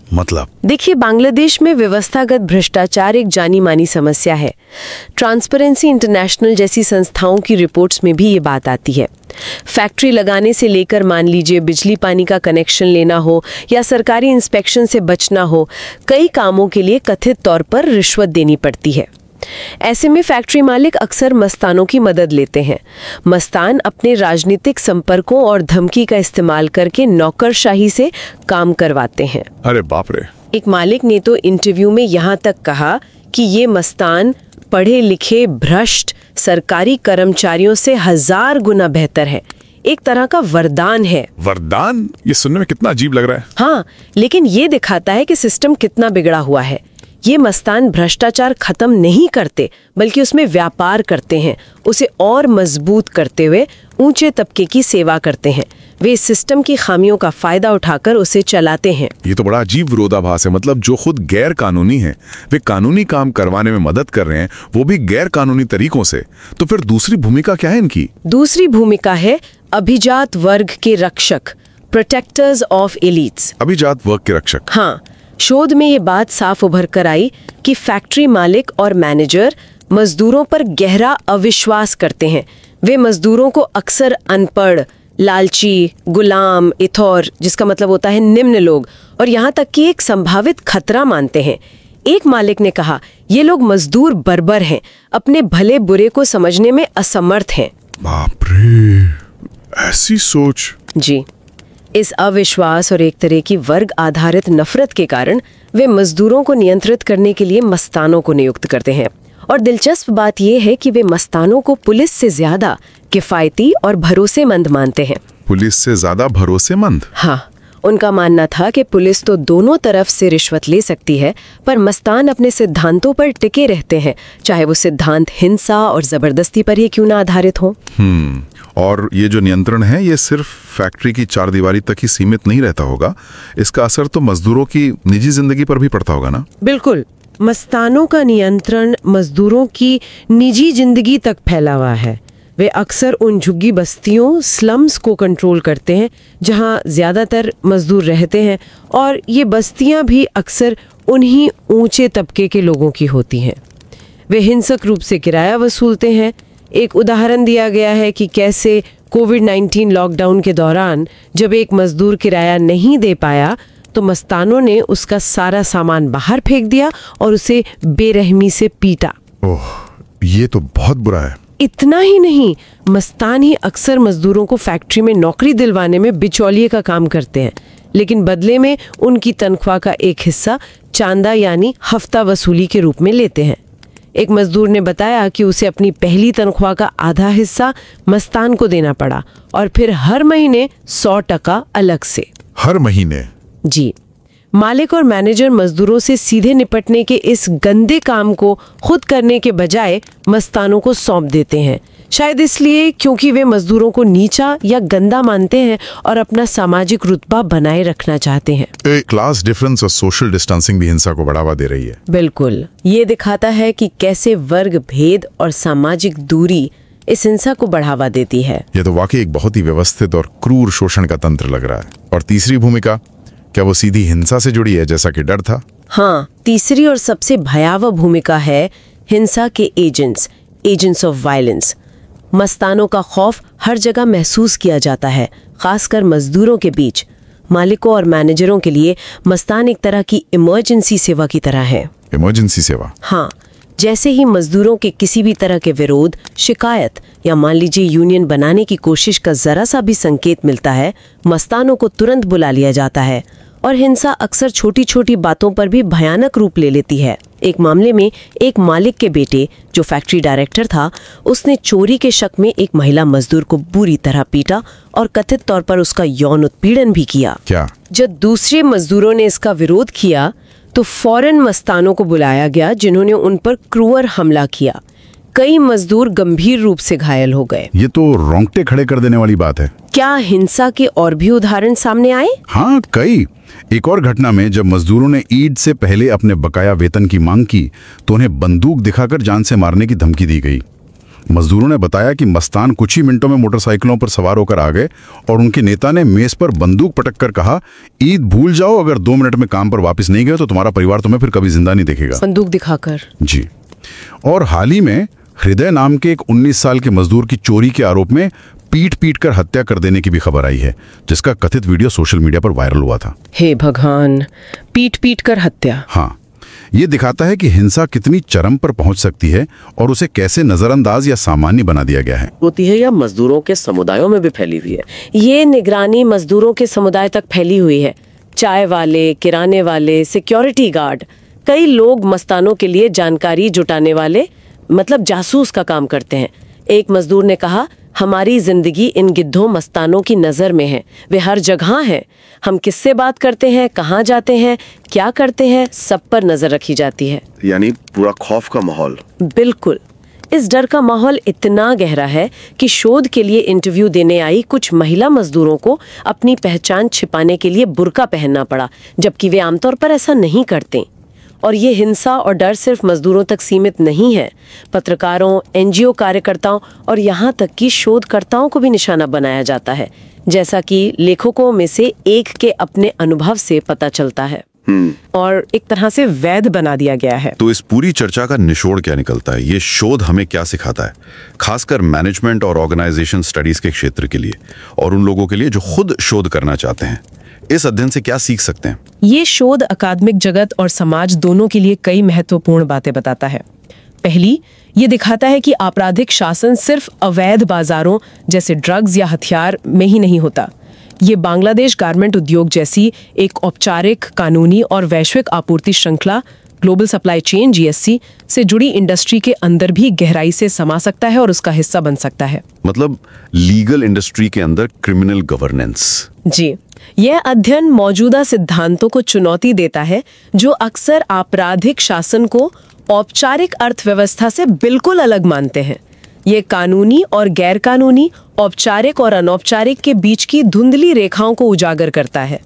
मतलब? देखिए, बांग्लादेश में व्यवस्थागत भ्रष्टाचार एक जानी मानी समस्या है। ट्रांसपेरेंसी इंटरनेशनल जैसी संस्थाओं की रिपोर्ट्स में भी ये बात आती है। फैक्ट्री लगाने से लेकर मान लीजिए बिजली पानी का कनेक्शन लेना हो या सरकारी इंस्पेक्शन से बचना हो, कई कामों के लिए कथित तौर पर रिश्वत देनी पड़ती है। ऐसे में फैक्ट्री मालिक अक्सर मस्तानों की मदद लेते हैं। मस्तान अपने राजनीतिक संपर्कों और धमकी का इस्तेमाल करके नौकरशाही से काम करवाते हैं। अरे बाप रे! एक मालिक ने तो इंटरव्यू में यहाँ तक कहा कि ये मस्तान पढ़े लिखे भ्रष्ट सरकारी कर्मचारियों से 1000 गुना बेहतर है। एक तरह का वरदान है। वरदान? ये सुनने में कितना अजीब लग रहा है। हाँ, लेकिन ये दिखाता है कि सिस्टम कितना बिगड़ा हुआ है। ये मस्तान भ्रष्टाचार खत्म नहीं करते, बल्कि उसमें व्यापार करते हैं, उसे और मजबूत करते हुए ऊंचे तबके की सेवा करते हैं। वे इस सिस्टम की खामियों का फायदा उठाकर उसे चलाते हैं। ये तो बड़ा अजीब विरोधाभास है। मतलब जो खुद गैर कानूनी है, वे कानूनी काम करवाने में मदद कर रहे हैं, वो भी गैर कानूनी तरीकों से। तो फिर दूसरी भूमिका क्या है इनकी? दूसरी भूमिका है अभिजात वर्ग के रक्षक, प्रोटेक्टर्स ऑफ एलिट्स। अभिजात वर्ग के रक्षक? हाँ, शोध में ये बात साफ उभर कर आई कि फैक्ट्री मालिक और मैनेजर मजदूरों पर गहरा अविश्वास करते हैं। वे मजदूरों को अक्सर अनपढ़, लालची, गुलाम, इथौर, जिसका मतलब होता है निम्न लोग, और यहाँ तक कि एक संभावित खतरा मानते हैं। एक मालिक ने कहा, ये लोग मजदूर बर्बर हैं, अपने भले बुरे को समझने में असमर्थ हैं। बाप रे, ऐसी सोच? जी, इस अविश्वास और एक तरह की वर्ग आधारित नफरत के कारण वे मजदूरों को नियंत्रित करने के लिए मस्तानों को नियुक्त करते हैं। और दिलचस्प बात यह है कि वे मस्तानों को पुलिस से ज्यादा किफायती और भरोसेमंद मानते हैं। पुलिस से ज्यादा भरोसेमंद? हाँ, उनका मानना था कि पुलिस तो दोनों तरफ से रिश्वत ले सकती है, पर मस्तान अपने सिद्धांतों पर टिके रहते हैं, चाहे वो सिद्धांत हिंसा और जबरदस्ती पर ही क्यों ना आधारित हो। और ये जो नियंत्रण है, ये सिर्फ फैक्ट्री की 4 दीवारी तक ही सीमित नहीं रहता होगा। इसका असर तो मजदूरों की निजी जिंदगी पर भी पड़ता होगा ना? बिल्कुल, मस्तानों का नियंत्रण मजदूरों की निजी जिंदगी तक फैला हुआ है। वे अक्सर उन झुग्गी बस्तियों, स्लम्स को कंट्रोल करते हैं जहां ज्यादातर मजदूर रहते हैं, और ये बस्तियां भी अक्सर उन्हीं ऊंचे तबके के लोगों की होती हैं। वे हिंसक रूप से किराया वसूलते हैं। एक उदाहरण दिया गया है कि कैसे कोविड-19 लॉकडाउन के दौरान जब एक मजदूर किराया नहीं दे पाया तो मस्तानों ने उसका सारा सामान बाहर फेंक दिया और उसे बेरहमी से पीटा। ओह, ये तो बहुत बुरा है। इतना ही नहीं, मस्तान ही अक्सर मजदूरों को फैक्ट्री में नौकरी दिलवाने में बिचौलिए का काम करते हैं, लेकिन बदले में उनकी तनख्वाह का एक हिस्सा चांदा यानी हफ्ता वसूली के रूप में लेते हैं। एक मजदूर ने बताया कि उसे अपनी पहली तनख्वाह का आधा हिस्सा मस्तान को देना पड़ा, और फिर हर महीने 100% अलग से। हर महीने? जी। मालिक और मैनेजर मजदूरों से सीधे निपटने के इस गंदे काम को खुद करने के बजाय मस्तानों को सौंप देते हैं, शायद इसलिए क्योंकि वे मजदूरों को नीचा या गंदा मानते हैं और अपना सामाजिक रुतबा बनाए रखना चाहते हैं। क्लास डिफरेंस और सोशल डिस्टेंसिंग भी हिंसा को बढ़ावा दे रही है। बिल्कुल, ये दिखाता है कि कैसे वर्ग भेद और सामाजिक दूरी इस हिंसा को बढ़ावा देती है। यह तो वाकई एक बहुत ही व्यवस्थित और क्रूर शोषण का तंत्र लग रहा है। और तीसरी भूमिका, क्या वो सीधी हिंसा से जुड़ी है जैसा कि डर था? हाँ, तीसरी और सबसे भयावह भूमिका है हिंसा के एजेंट्स ऑफ वायलेंस। मस्तानों का खौफ हर जगह महसूस किया जाता है, खासकर मजदूरों के बीच। मालिकों और मैनेजरों के लिए मस्तान एक तरह की इमरजेंसी सेवा की तरह है। इमरजेंसी सेवा? हाँ, जैसे ही मजदूरों के किसी भी तरह के विरोध, शिकायत या मान लीजिए यूनियन बनाने की कोशिश का जरा सा भी संकेत मिलता है, मस्तानों को तुरंत बुला लिया जाता है। और हिंसा अक्सर छोटी छोटी बातों पर भी भयानक रूप ले लेती है। एक मामले में एक मालिक के बेटे, जो फैक्ट्री डायरेक्टर था, उसने चोरी के शक में एक महिला मजदूर को बुरी तरह पीटा और कथित तौर पर उसका यौन उत्पीड़न भी किया। क्या? जब दूसरे मजदूरों ने इसका विरोध किया तो फौरन मस्तानों को बुलाया गया, जिन्होंने उन पर क्रूर हमला किया। कई मजदूर गंभीर रूप से घायल हो गए। ये तो रोंगटे खड़े कर देने वाली बात है। क्या हिंसा के और भी उदाहरण सामने आए? हाँ, कई। एक और घटना में जब मजदूरों ने ईद से पहले अपने बकाया वेतन की मांग की तो उन्हें बंदूक दिखाकर जान से मारने की धमकी दी गई। मजदूरों ने बताया कि मस्तान कुछ ही मिनटों में मोटरसाइकिलों पर सवार होकर आ गए और उनके नेता ने मेज पर बंदूक पटक कर कहा, ईद भूल जाओ, अगर 2 मिनट में काम पर वापस नहीं गए तो तुम्हारा परिवार तुम्हें फिर कभी जिंदा नहीं देखेगा। बंदूक दिखाकर? जी। और हाल ही में हृदय नाम के एक 19 साल के मजदूर की चोरी के आरोप में पीट कर हत्या कर देने की भी खबर आई है, जिसका कथित वीडियो सोशल मीडिया पर वायरल हुआ था। हे भगवान, पीट कर हत्या। हाँ, ये दिखाता है कि हिंसा कितनी चरम पर पहुंच सकती है और उसे कैसे नजरअंदाज या सामान्य बना दिया गया है। होती है या मजदूरों के समुदायों में भी फैली हुई है। ये निगरानी मजदूरों के समुदाय तक फैली हुई है। चाय वाले, किराने वाले, सिक्योरिटी गार्ड, कई लोग मस्तानों के लिए जानकारी जुटाने वाले, मतलब जासूस का काम करते हैं। एक मजदूर ने कहा, हमारी जिंदगी इन गिद्धों मस्तानों की नजर में है। वे हर जगह हैं। हम किससे बात करते हैं, कहाँ जाते हैं, क्या करते हैं, सब पर नजर रखी जाती है। यानी पूरा खौफ का माहौल। बिल्कुल। इस डर का माहौल इतना गहरा है कि शोध के लिए इंटरव्यू देने आई कुछ महिला मजदूरों को अपनी पहचान छिपाने के लिए बुर्का पहनना पड़ा, जबकि वे आमतौर पर ऐसा नहीं करते। और ये हिंसा और डर सिर्फ मजदूरों तक सीमित नहीं है। पत्रकारों, एनजीओ कार्यकर्ताओं और यहाँ तक कि शोधकर्ताओं को भी निशाना बनाया जाता है, जैसा कि लेखकों में से एक के अपने अनुभव से पता चलता है। और एक तरह से वैध बना दिया गया है। तो इस पूरी चर्चा का निचोड़ क्या निकलता है? ये शोध हमें क्या सिखाता है, खासकर मैनेजमेंट और ऑर्गेनाइजेशन स्टडीज के क्षेत्र के लिए और उन लोगों के लिए जो खुद शोध करना चाहते हैं? इस अध्ययन से क्या सीख सकते हैं? ये शोध अकादमिक जगत और समाज दोनों के लिए कई महत्वपूर्ण बातें बताता है। पहली, ये दिखाता है कि आपराधिक शासन सिर्फ अवैध बाजारों जैसे ड्रग्स या हथियार में ही नहीं होता। ये बांग्लादेश गारमेंट उद्योग जैसी एक औपचारिक, कानूनी और वैश्विक आपूर्ति श्रृंखला, ग्लोबल सप्लाई चेन (GSC) से जुड़ी इंडस्ट्री के अंदर भी गहराई से समा सकता है और उसका हिस्सा बन सकता है। मतलब लीगल इंडस्ट्री के अंदर क्रिमिनल गवर्नेंस। जी, यह अध्ययन मौजूदा सिद्धांतों को चुनौती देता है जो अक्सर आपराधिक शासन को औपचारिक अर्थव्यवस्था से बिल्कुल अलग मानते हैं। ये कानूनी और गैर कानूनी, औपचारिक और अनौपचारिक के बीच की धुंधली रेखाओं को उजागर करता है।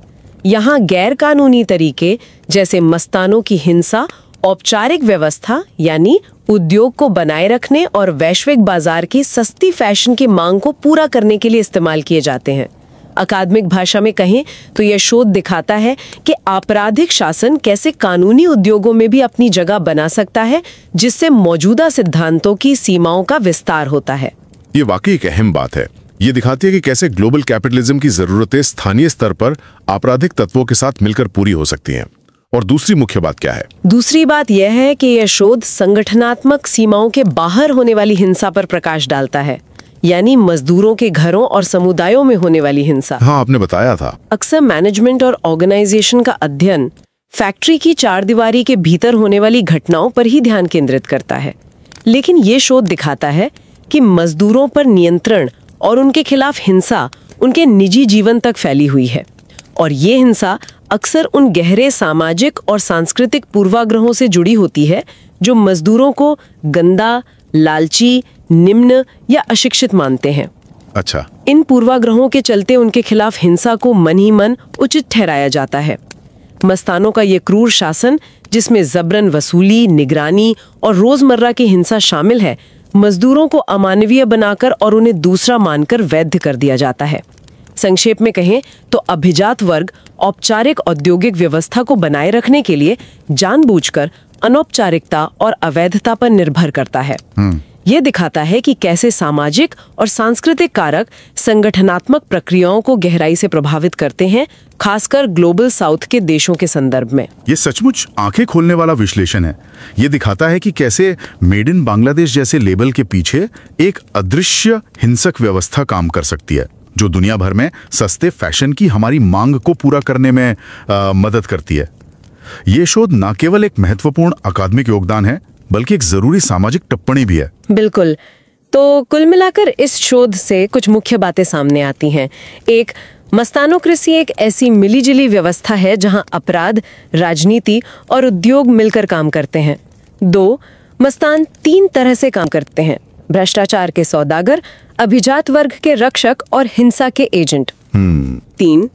यहाँ गैर कानूनी तरीके जैसे मस्तानों की हिंसा औपचारिक व्यवस्था यानी उद्योग को बनाए रखने और वैश्विक बाजार की सस्ती फैशन की मांग को पूरा करने के लिए इस्तेमाल किए जाते हैं। अकादमिक भाषा में कहें तो यह शोध दिखाता है कि आपराधिक शासन कैसे कानूनी उद्योगों में भी अपनी जगह बना सकता है, जिससे मौजूदा सिद्धांतों की सीमाओं का विस्तार होता है। ये वाकई एक अहम बात है। ये दिखाती है कि कैसे ग्लोबल कैपिटलिज्म की जरूरतें स्थानीय स्तर पर आपराधिक तत्वों के साथ मिलकर पूरी हो सकती हैं। और दूसरी मुख्य बात क्या है? दूसरी बात यह है कि यह शोध संगठनात्मक सीमाओं के बाहर होने वाली हिंसा पर प्रकाश डालता है, यानी मजदूरों के घरों और समुदायों में होने वाली हिंसा। हाँ, आपने बताया था। अक्सर मैनेजमेंट और ऑर्गेनाइजेशन का अध्ययन फैक्ट्री की चारदीवारी के भीतर होने वाली घटनाओं पर ही ध्यान केंद्रित करता है, लेकिन ये शोध दिखाता है कि मजदूरों पर नियंत्रण और उनके खिलाफ हिंसा उनके निजी जीवन तक फैली हुई है। और ये हिंसा अक्सर उन गहरे सामाजिक और सांस्कृतिक पूर्वाग्रहों से जुड़ी होती है जो मजदूरों को गंदा, लालची, निम्न या अशिक्षित मानते हैं। अच्छा। इन पूर्वाग्रहों के चलते उनके खिलाफ हिंसा को मन ही मन उचित ठहराया जाता है। मस्तानों का ये क्रूर शासन, जिसमें जबरन वसूली, निगरानी और रोजमर्रा की हिंसा शामिल है, मजदूरों को अमानवीय बनाकर और उन्हें दूसरा मानकर वैध कर दिया जाता है। संक्षेप में कहें तो अभिजात वर्ग औपचारिक औद्योगिक व्यवस्था को बनाए रखने के लिए जानबूझकर अनौपचारिकता और अवैधता पर निर्भर करता है। ये दिखाता है कि कैसे सामाजिक और सांस्कृतिक कारक संगठनात्मक प्रक्रियाओं को गहराई से प्रभावित करते हैं, खासकर ग्लोबल साउथ के देशों के संदर्भ में। ये सचमुच आंखें खोलने वाला विश्लेषण है। ये दिखाता है कि कैसे मेड इन बांग्लादेश जैसे लेबल के पीछे एक अदृश्य हिंसक व्यवस्था काम कर सकती है, जो दुनिया भर में सस्ते फैशन की हमारी मांग को पूरा करने में मदद करती है। ये शोध न केवल एक महत्वपूर्ण अकादमिक योगदान है, बल्कि एक जरूरी सामाजिक टिप्पणी भी है। बिल्कुल। तो कुल मिलाकर इस शोध से कुछ मुख्य बातें सामने आती हैं। एक, मस्तानोक्रेसी एक ऐसी मिलीजुली व्यवस्था है जहां अपराध, राजनीति और उद्योग मिलकर काम करते हैं। 2, मस्तान 3 तरह से काम करते हैं: भ्रष्टाचार के सौदागर, अभिजात वर्ग के रक्षक और हिंसा के एजेंट। 3,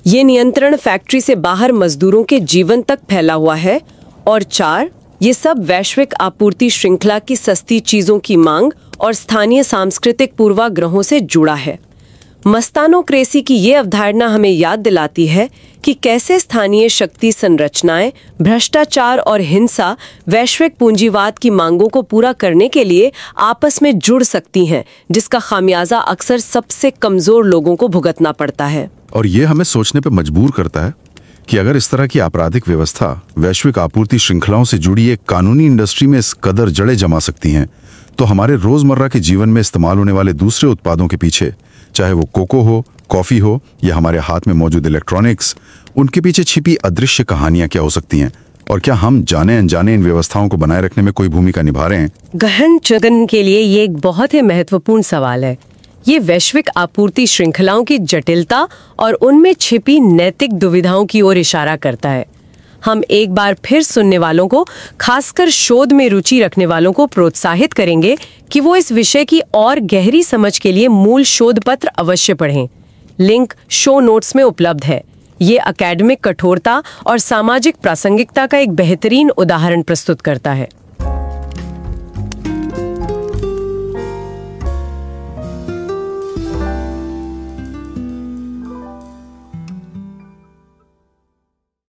ये नियंत्रण फैक्ट्री से बाहर मजदूरों के जीवन तक फैला हुआ है। और 4, ये सब वैश्विक आपूर्ति श्रृंखला की सस्ती चीजों की मांग और स्थानीय सांस्कृतिक पूर्वाग्रहों से जुड़ा है। मस्तानोक्रेसी की ये अवधारणा हमें याद दिलाती है कि कैसे स्थानीय शक्ति संरचनाएं, भ्रष्टाचार और हिंसा वैश्विक पूंजीवाद की मांगों को पूरा करने के लिए आपस में जुड़ सकती हैं, जिसका खामियाजा अक्सर सबसे कमजोर लोगों को भुगतना पड़ता है। और ये हमें सोचने पर मजबूर करता है कि अगर इस तरह की आपराधिक व्यवस्था वैश्विक आपूर्ति श्रृंखलाओं से जुड़ी एक कानूनी इंडस्ट्री में इस कदर जड़ें जमा सकती हैं, तो हमारे रोजमर्रा के जीवन में इस्तेमाल होने वाले दूसरे उत्पादों के पीछे, चाहे वो कोको हो, कॉफी हो या हमारे हाथ में मौजूद इलेक्ट्रॉनिक्स, उनके पीछे छिपी अदृश्य कहानियां क्या हो सकती हैं? और क्या हम जाने अनजाने इन व्यवस्थाओं को बनाए रखने में कोई भूमिका निभा रहे हैं? गहन चिंतन के लिए ये एक बहुत ही महत्वपूर्ण सवाल है। ये वैश्विक आपूर्ति श्रृंखलाओं की जटिलता और उनमें छिपी नैतिक दुविधाओं की ओर इशारा करता है। हम एक बार फिर सुनने वालों को, खासकर शोध में रुचि रखने वालों को प्रोत्साहित करेंगे कि वो इस विषय की और गहरी समझ के लिए मूल शोध पत्र अवश्य पढ़ें। लिंक शो नोट्स में उपलब्ध है। ये अकादमिक कठोरता और सामाजिक प्रासंगिकता का एक बेहतरीन उदाहरण प्रस्तुत करता है।